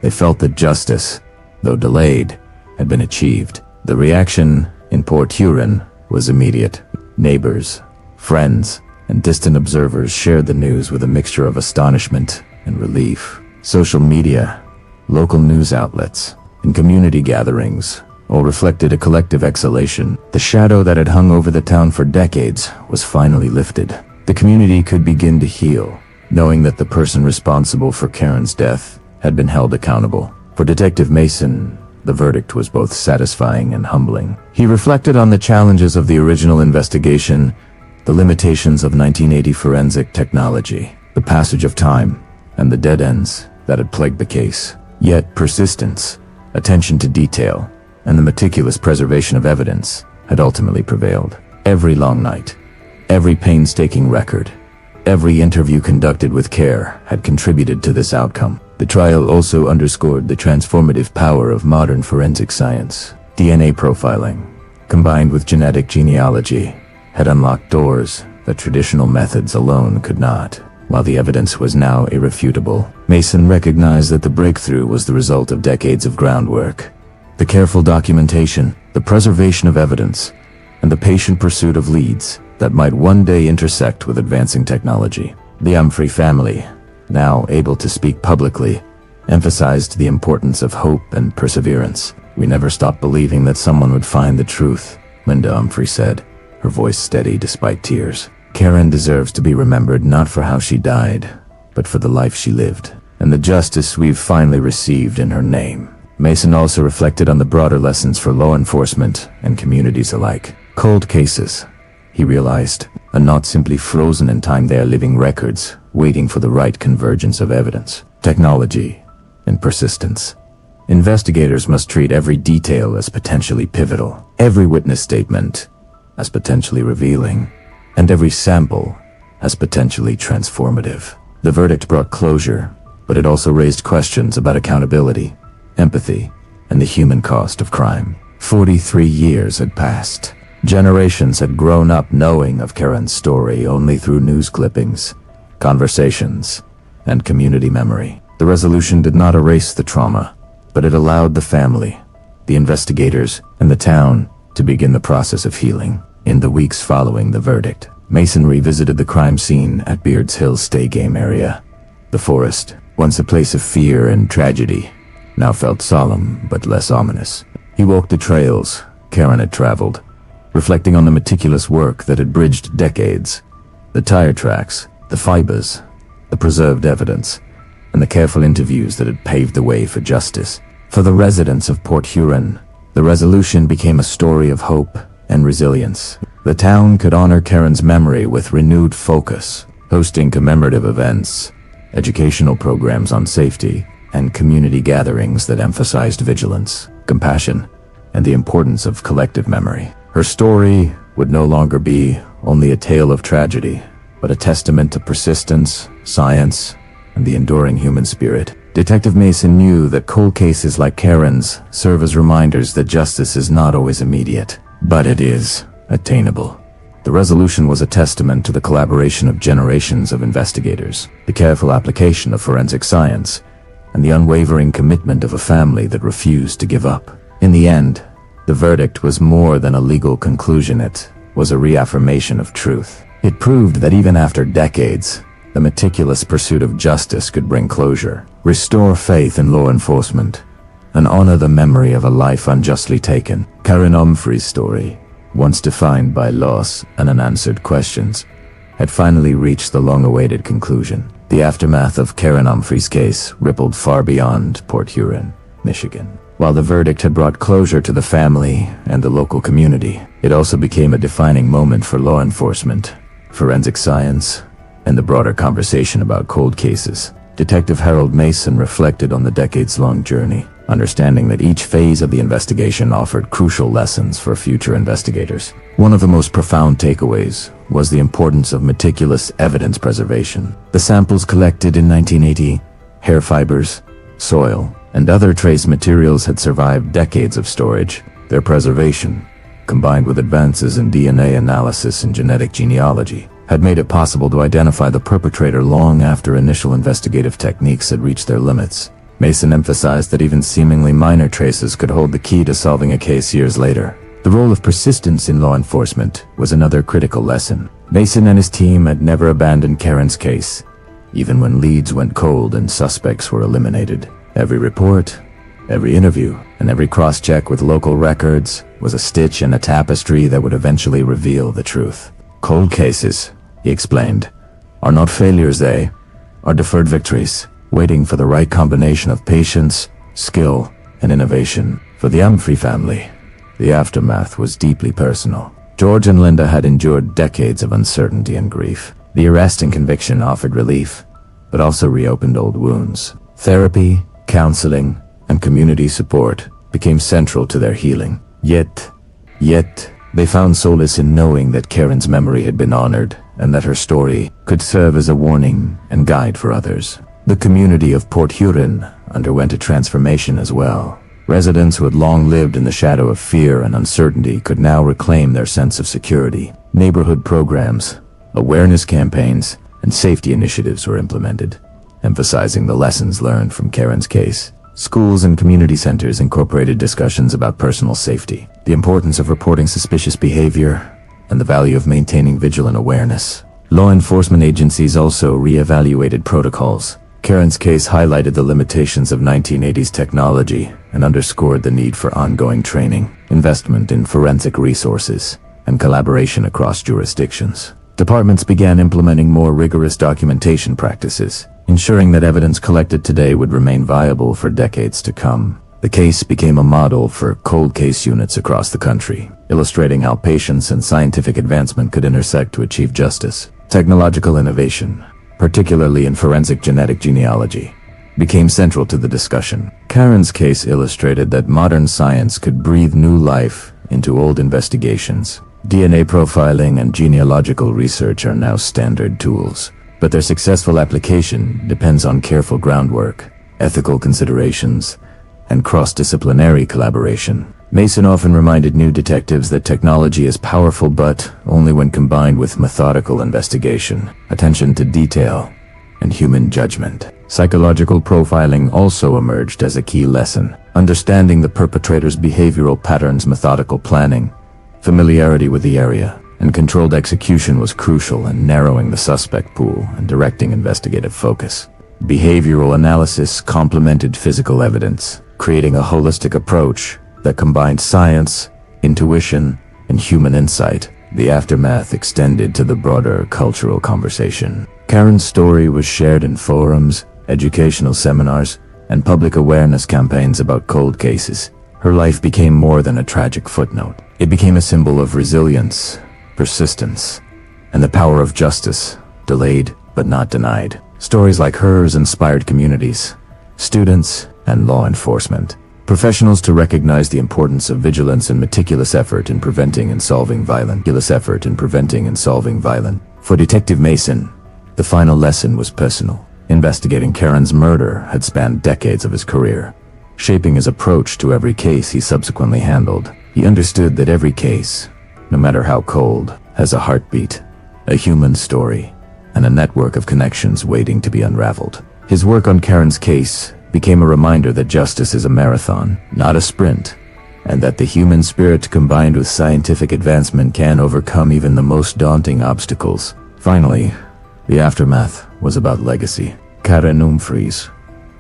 they felt that justice, though delayed, had been achieved. The reaction in Port Huron was immediate. Neighbors, friends, and distant observers shared the news with a mixture of astonishment and relief. Social media, local news outlets, and community gatherings all reflected a collective exhalation. The shadow that had hung over the town for decades was finally lifted. The community could begin to heal, knowing that the person responsible for Karen's death had been held accountable. For Detective Mason, the verdict was both satisfying and humbling. He reflected on the challenges of the original investigation, the limitations of 1980 forensic technology, the passage of time, and the dead ends that had plagued the case. Yet persistence, attention to detail, and the meticulous preservation of evidence had ultimately prevailed. Every long night, every painstaking record, every interview conducted with care had contributed to this outcome. The trial also underscored the transformative power of modern forensic science. DNA profiling, combined with genetic genealogy, had unlocked doors that traditional methods alone could not. While the evidence was now irrefutable, Mason recognized that the breakthrough was the result of decades of groundwork. The careful documentation, the preservation of evidence, and the patient pursuit of leads that might one day intersect with advancing technology. The Umphrey family, now able to speak publicly, emphasized the importance of hope and perseverance. "We never stopped believing that someone would find the truth," Linda Umphrey said, her voice steady despite tears. "Karen deserves to be remembered not for how she died, but for the life she lived, and the justice we've finally received in her name." Mason also reflected on the broader lessons for law enforcement and communities alike. Cold cases, he realized, are not simply frozen in time. They are living records, waiting for the right convergence of evidence, technology, and persistence. Investigators must treat every detail as potentially pivotal, every witness statement as potentially revealing, and every sample as potentially transformative. The verdict brought closure, but it also raised questions about accountability, empathy, and the human cost of crime. 43 years had passed. Generations had grown up knowing of Karen's story only through news clippings, conversations, and community memory. The resolution did not erase the trauma, but it allowed the family, the investigators, and the town to begin the process of healing. In the weeks following the verdict, Mason revisited the crime scene at Beards Hill Stay Game area. The forest, once a place of fear and tragedy, now felt solemn but less ominous. He walked the trails Karen had traveled, reflecting on the meticulous work that had bridged decades. The tire tracks, the fibers, the preserved evidence, and the careful interviews that had paved the way for justice. For the residents of Port Huron, the resolution became a story of hope and resilience. The town could honor Karen's memory with renewed focus, hosting commemorative events, educational programs on safety, and community gatherings that emphasized vigilance, compassion, and the importance of collective memory. Her story would no longer be only a tale of tragedy, but a testament to persistence, science, and the enduring human spirit. Detective Mason knew that cold cases like Karen's serve as reminders that justice is not always immediate, but it is attainable. The resolution was a testament to the collaboration of generations of investigators, the careful application of forensic science, and the unwavering commitment of a family that refused to give up. In the end, the verdict was more than a legal conclusion. It was a reaffirmation of truth. It proved that even after decades, the meticulous pursuit of justice could bring closure, restore faith in law enforcement, and honor the memory of a life unjustly taken. Karen Umphrey's story, once defined by loss and unanswered questions, had finally reached the long-awaited conclusion. The aftermath of Karen Umphrey's case rippled far beyond Port Huron, Michigan. While the verdict had brought closure to the family and the local community, it also became a defining moment for law enforcement, forensic science, and the broader conversation about cold cases. Detective Harold Mason reflected on the decades-long journey, understanding that each phase of the investigation offered crucial lessons for future investigators. One of the most profound takeaways was the importance of meticulous evidence preservation. The samples collected in 1980, hair fibers, soil, and other trace materials had survived decades of storage. Their preservation, combined with advances in DNA analysis and genetic genealogy, had made it possible to identify the perpetrator long after initial investigative techniques had reached their limits. Mason emphasized that even seemingly minor traces could hold the key to solving a case years later. The role of persistence in law enforcement was another critical lesson. Mason and his team had never abandoned Karen's case, even when leads went cold and suspects were eliminated. Every report, every interview, and every cross-check with local records was a stitch in a tapestry that would eventually reveal the truth. Cold cases, he explained, are not failures, they are deferred victories, waiting for the right combination of patience, skill, and innovation. For the Umphrey family, the aftermath was deeply personal. George and Linda had endured decades of uncertainty and grief. The arrest and conviction offered relief, but also reopened old wounds. Therapy, counseling, and community support became central to their healing. Yet, they found solace in knowing that Karen's memory had been honored and that her story could serve as a warning and guide for others. The community of Port Huron underwent a transformation as well. Residents who had long lived in the shadow of fear and uncertainty could now reclaim their sense of security. Neighborhood programs, awareness campaigns, and safety initiatives were implemented, emphasizing the lessons learned from Karen's case. Schools and community centers incorporated discussions about personal safety, the importance of reporting suspicious behavior, and the value of maintaining vigilant awareness. Law enforcement agencies also re-evaluated protocols. Karen's case highlighted the limitations of 1980s technology and underscored the need for ongoing training, investment in forensic resources, and collaboration across jurisdictions. Departments began implementing more rigorous documentation practices, ensuring that evidence collected today would remain viable for decades to come. The case became a model for cold case units across the country, illustrating how patience and scientific advancement could intersect to achieve justice. Technological innovation, particularly in forensic genetic genealogy, became central to the discussion. Karen's case illustrated that modern science could breathe new life into old investigations. DNA profiling and genealogical research are now standard tools, but their successful application depends on careful groundwork, ethical considerations, and cross-disciplinary collaboration. Mason often reminded new detectives that technology is powerful, but only when combined with methodical investigation, attention to detail, and human judgment. Psychological profiling also emerged as a key lesson. Understanding the perpetrator's behavioral patterns, methodical planning, familiarity with the area, and controlled execution was crucial in narrowing the suspect pool and directing investigative focus. Behavioral analysis complemented physical evidence, creating a holistic approach that combined science, intuition, and human insight. the aftermath extended to the broader cultural conversation. Karen's story was shared in forums, educational seminars, and public awareness campaigns about cold cases. Her life became more than a tragic footnote. It became a symbol of resilience, persistence, and the power of justice, delayed but not denied. Stories like hers inspired communities, students, and law enforcement professionals to recognize the importance of vigilance and meticulous effort in preventing and solving violent. For Detective Mason, the final lesson was personal. Investigating Karen's murder had spanned decades of his career, shaping his approach to every case he subsequently handled. He understood that every case, no matter how cold, has a heartbeat, a human story, and a network of connections waiting to be unraveled. His work on Karen's case became a reminder that justice is a marathon, not a sprint, and that the human spirit combined with scientific advancement can overcome even the most daunting obstacles. Finally, the aftermath was about legacy. Karen Umphrey's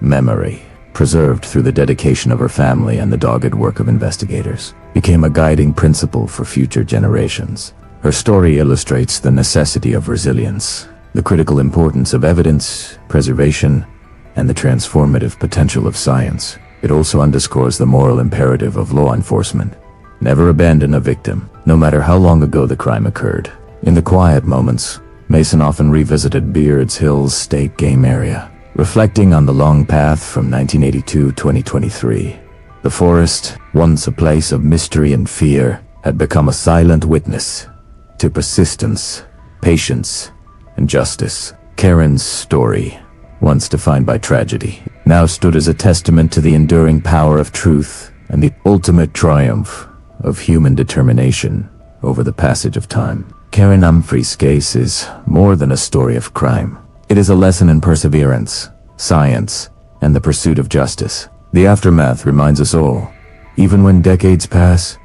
memory, preserved through the dedication of her family and the dogged work of investigators, became a guiding principle for future generations. Her story illustrates the necessity of resilience, the critical importance of evidence preservation, and the transformative potential of science. It also underscores the moral imperative of law enforcement. Never abandon a victim, no matter how long ago the crime occurred. In the quiet moments, Mason often revisited Beards Hill's state game area, reflecting on the long path from 1982 to 2023. The forest, once a place of mystery and fear, had become a silent witness to persistence, patience, and justice. Karen's story, once defined by tragedy, now stood as a testament to the enduring power of truth and the ultimate triumph of human determination over the passage of time. Karen Umphrey's case is more than a story of crime. It is a lesson in perseverance, science, and the pursuit of justice. The aftermath reminds us all, even when decades pass,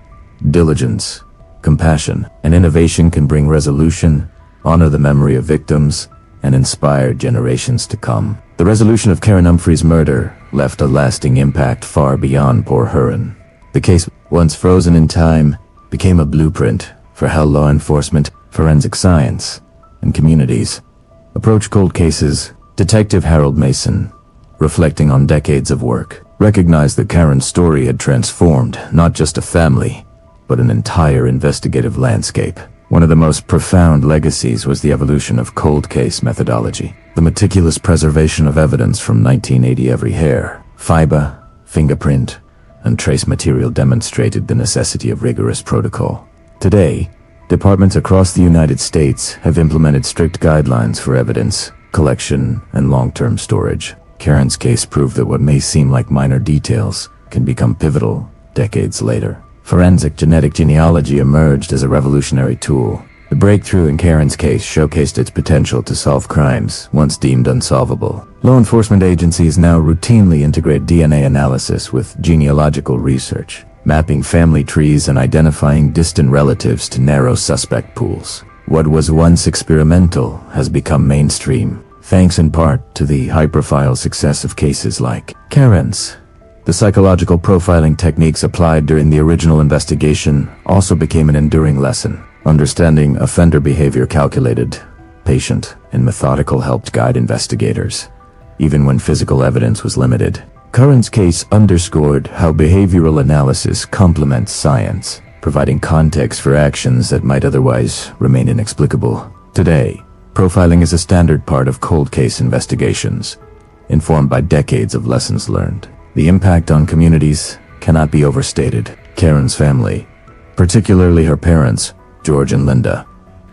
diligence, compassion, and innovation can bring resolution, honor the memory of victims, and inspire generations to come. The resolution of Karen Umphrey's murder left a lasting impact far beyond Port Huron. The case, once frozen in time, became a blueprint for how law enforcement, forensic science, and communities approach cold cases. Detective Harold Mason, reflecting on decades of work, recognized that Karen's story had transformed not just a family, but an entire investigative landscape. One of the most profound legacies was the evolution of cold case methodology. The meticulous preservation of evidence from 1980. Every hair, fiber, fingerprint, and trace material demonstrated the necessity of rigorous protocol. Today, departments across the United States have implemented strict guidelines for evidence collection and long-term storage. Karen's case proved that what may seem like minor details can become pivotal decades later. Forensic genetic genealogy emerged as a revolutionary tool. The breakthrough in Karen's case showcased its potential to solve crimes once deemed unsolvable. Law enforcement agencies now routinely integrate DNA analysis with genealogical research, mapping family trees and identifying distant relatives to narrow suspect pools. What was once experimental has become mainstream, thanks in part to the high-profile success of cases like Karen's. The psychological profiling techniques applied during the original investigation also became an enduring lesson. Understanding offender behavior calculated, patient, and methodical helped guide investigators, even when physical evidence was limited. Karen's case underscored how behavioral analysis complements science, providing context for actions that might otherwise remain inexplicable. Today, profiling is a standard part of cold case investigations, informed by decades of lessons learned. The impact on communities cannot be overstated. Karen's family, particularly her parents, George and Linda,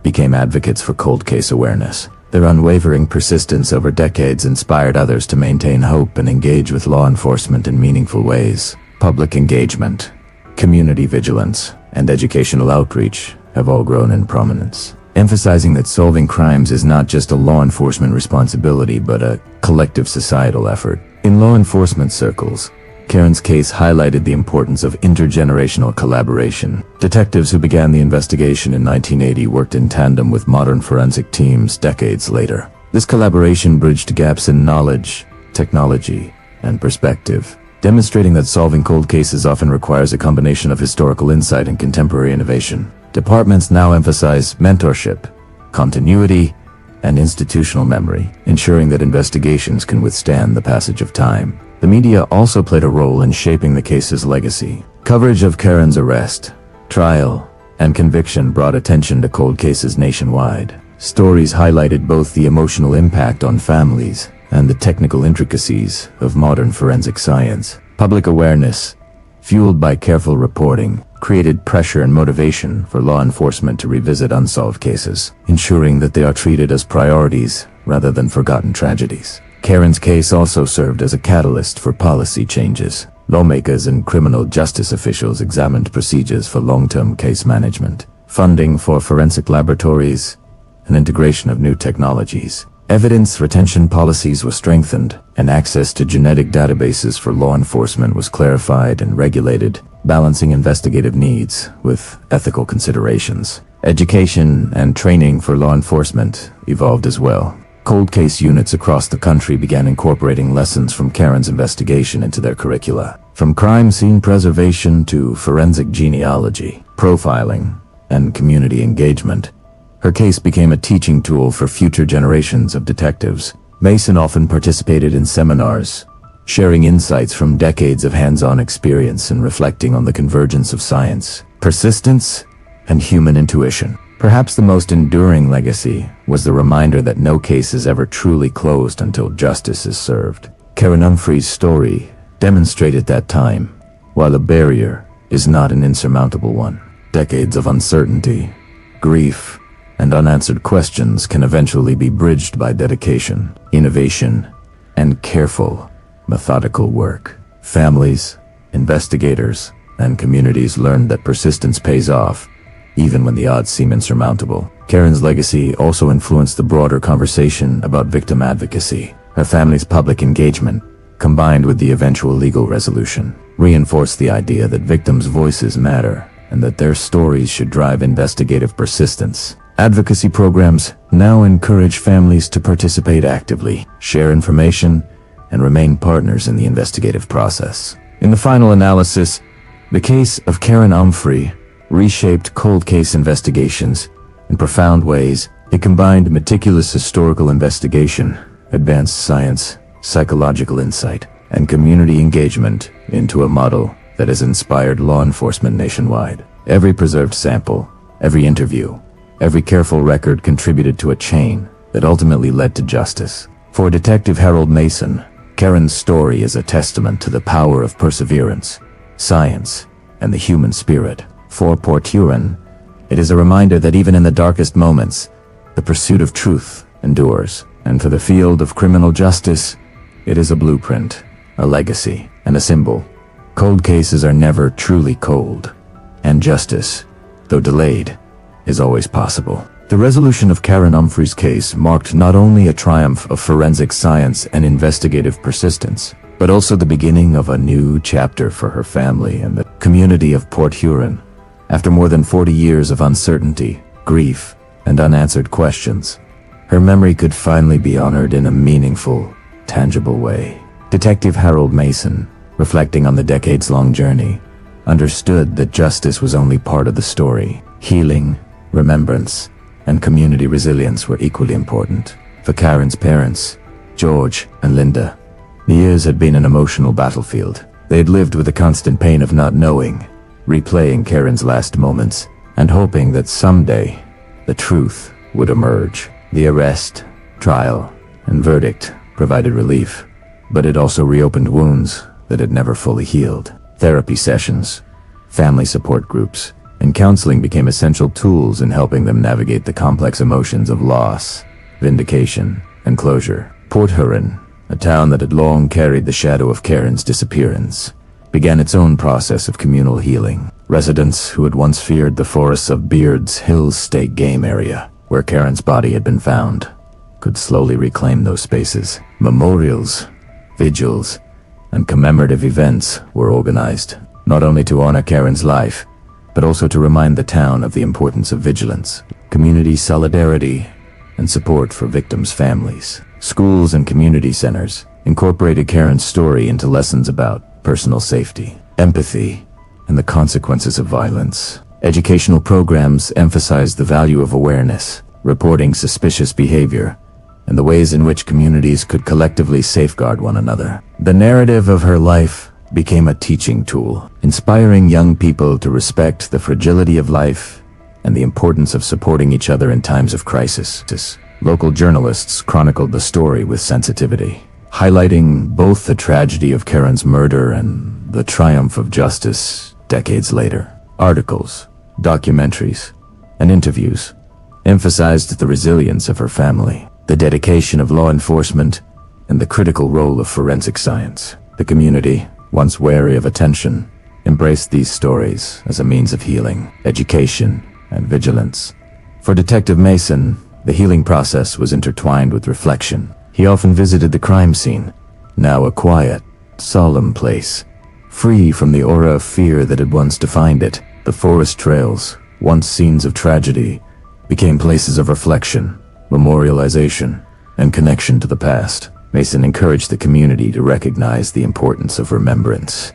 became advocates for cold case awareness. Their unwavering persistence over decades inspired others to maintain hope and engage with law enforcement in meaningful ways. Public engagement, community vigilance, and educational outreach have all grown in prominence, emphasizing that solving crimes is not just a law enforcement responsibility but a collective societal effort. In law enforcement circles, Karen's case highlighted the importance of intergenerational collaboration. Detectives who began the investigation in 1980 worked in tandem with modern forensic teams decades later. This collaboration bridged gaps in knowledge, technology, and perspective, demonstrating that solving cold cases often requires a combination of historical insight and contemporary innovation. Departments now emphasize mentorship, continuity, and institutional memory, ensuring that investigations can withstand the passage of time. The media also played a role in shaping the case's legacy. Coverage of Karen's arrest, trial, and conviction brought attention to cold cases nationwide. Stories highlighted both the emotional impact on families and the technical intricacies of modern forensic science. Public awareness, fueled by careful reporting, created pressure and motivation for law enforcement to revisit unsolved cases, ensuring that they are treated as priorities rather than forgotten tragedies. Karen's case also served as a catalyst for policy changes. Lawmakers and criminal justice officials examined procedures for long-term case management, funding for forensic laboratories, and integration of new technologies. Evidence retention policies were strengthened, and access to genetic databases for law enforcement was clarified and regulated, balancing investigative needs with ethical considerations. Education and training for law enforcement evolved as well. Cold case units across the country began incorporating lessons from Karen's investigation into their curricula. From crime scene preservation to forensic genealogy, profiling, and community engagement, her case became a teaching tool for future generations of detectives. Mason often participated in seminars, sharing insights from decades of hands-on experience and reflecting on the convergence of science, persistence, and human intuition. Perhaps the most enduring legacy was the reminder that no case is ever truly closed until justice is served. Karen Umphrey's story demonstrated that time, while a barrier is not an insurmountable one. Decades of uncertainty, grief, and unanswered questions can eventually be bridged by dedication, innovation, and careful, methodical work. Families, investigators, and communities learned that persistence pays off, even when the odds seem insurmountable. Karen's legacy also influenced the broader conversation about victim advocacy. Her family's public engagement, combined with the eventual legal resolution, reinforced the idea that victims' voices matter and that their stories should drive investigative persistence. Advocacy programs now encourage families to participate actively, share information, and remain partners in the investigative process. In the final analysis, the case of Karen Umphrey reshaped cold case investigations in profound ways. It combined meticulous historical investigation, advanced science, psychological insight, and community engagement into a model that has inspired law enforcement nationwide. Every preserved sample, every interview, every careful record contributed to a chain that ultimately led to justice. For Detective Harold Mason, Karen's story is a testament to the power of perseverance, science, and the human spirit. For Port Huron, it is a reminder that even in the darkest moments, the pursuit of truth endures. And for the field of criminal justice, it is a blueprint, a legacy, and a symbol. Cold cases are never truly cold, and justice, though delayed, is always possible. The resolution of Karen Umphrey's case marked not only a triumph of forensic science and investigative persistence, but also the beginning of a new chapter for her family and the community of Port Huron. After more than 40 years of uncertainty, grief, and unanswered questions, her memory could finally be honored in a meaningful, tangible way. Detective Harold Mason, reflecting on the decades-long journey, understood that justice was only part of the story. Healing, remembrance, and community resilience were equally important. For Karen's parents, George and Linda, the years had been an emotional battlefield. They had lived with the constant pain of not knowing, replaying Karen's last moments, and hoping that someday the truth would emerge. The arrest, trial, and verdict provided relief, but it also reopened wounds that had never fully healed. Therapy sessions, family support groups, and counseling became essential tools in helping them navigate the complex emotions of loss, vindication, and closure. Port Huron, a town that had long carried the shadow of Karen's disappearance, began its own process of communal healing. Residents who had once feared the forests of Beard's Hills State Game Area, where Karen's body had been found, could slowly reclaim those spaces. Memorials, vigils, and commemorative events were organized, not only to honor Karen's life, but also to remind the town of the importance of vigilance, community solidarity, and support for victims' families. Schools and community centers incorporated Karen's story into lessons about personal safety, empathy, and the consequences of violence. Educational programs emphasized the value of awareness, reporting suspicious behavior, and the ways in which communities could collectively safeguard one another. The narrative of her life became a teaching tool, inspiring young people to respect the fragility of life and the importance of supporting each other in times of crisis. Local journalists chronicled the story with sensitivity, highlighting both the tragedy of Karen's murder and the triumph of justice decades later. Articles, documentaries, and interviews emphasized the resilience of her family, the dedication of law enforcement, and the critical role of forensic science. The community, once wary of attention, embraced these stories as a means of healing, education, and vigilance. For Detective Mason, the healing process was intertwined with reflection. He often visited the crime scene, now a quiet, solemn place, free from the aura of fear that had once defined it. The forest trails, once scenes of tragedy, became places of reflection, memorialization, and connection to the past. Mason encouraged the community to recognize the importance of remembrance,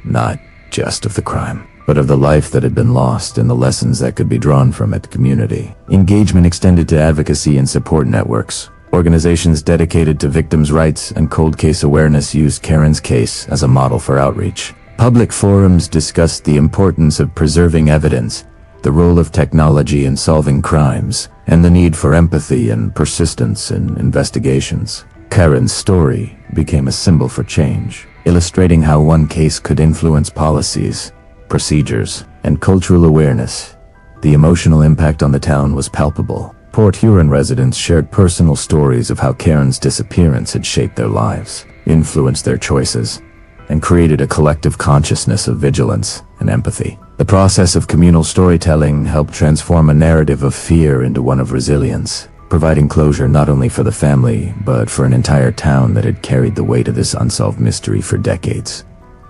not just of the crime, but of the life that had been lost and the lessons that could be drawn from it. Community engagement extended to advocacy and support networks. Organizations dedicated to victims' rights and cold case awareness used Karen's case as a model for outreach. Public forums discussed the importance of preserving evidence, the role of technology in solving crimes, and the need for empathy and persistence in investigations. Karen's story became a symbol for change, illustrating how one case could influence policies, procedures, and cultural awareness. The emotional impact on the town was palpable. Port Huron residents shared personal stories of how Karen's disappearance had shaped their lives, influenced their choices, and created a collective consciousness of vigilance and empathy. The process of communal storytelling helped transform a narrative of fear into one of resilience, providing closure not only for the family, but for an entire town that had carried the weight of this unsolved mystery for decades.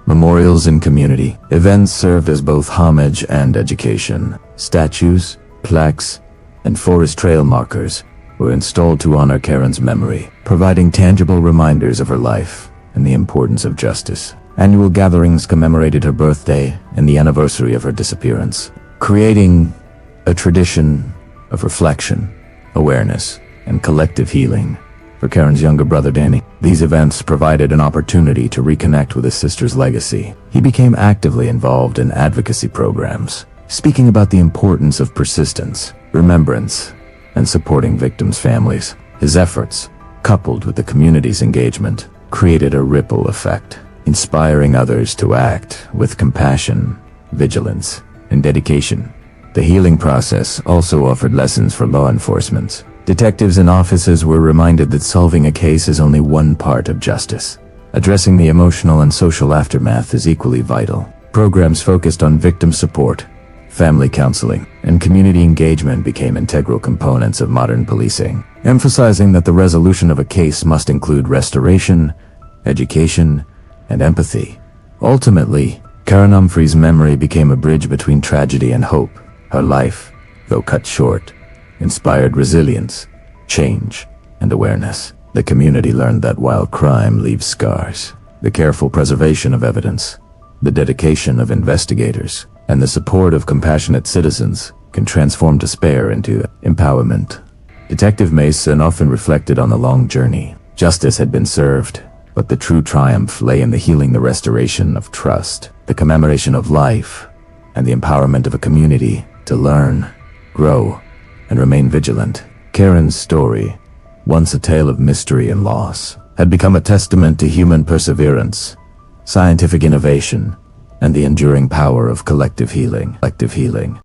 Memorials and community events served as both homage and education. Statues, plaques, and forest trail markers were installed to honor Karen's memory, providing tangible reminders of her life and the importance of justice. Annual gatherings commemorated her birthday and the anniversary of her disappearance, creating a tradition of reflection, awareness, and collective healing. For Karen's younger brother Danny, these events provided an opportunity to reconnect with his sister's legacy. He became actively involved in advocacy programs, speaking about the importance of persistence, remembrance, and supporting victims' families. His efforts, coupled with the community's engagement, created a ripple effect, inspiring others to act with compassion, vigilance, and dedication. The healing process also offered lessons for law enforcement. Detectives and officers were reminded that solving a case is only one part of justice. Addressing the emotional and social aftermath is equally vital. Programs focused on victim support, family counseling, and community engagement became integral components of modern policing, emphasizing that the resolution of a case must include restoration, education, and empathy. Ultimately, Karen Umphrey's memory became a bridge between tragedy and hope. Her life, though cut short, inspired resilience, change, and awareness. The community learned that while crime leaves scars, the careful preservation of evidence, the dedication of investigators, and the support of compassionate citizens can transform despair into empowerment. Detective Mason often reflected on the long journey. Justice had been served, but the true triumph lay in the healing, the restoration of trust, the commemoration of life, and the empowerment of a community to learn, grow, and remain vigilant. Karen's story, once a tale of mystery and loss, had become a testament to human perseverance, scientific innovation, and the enduring power of collective healing.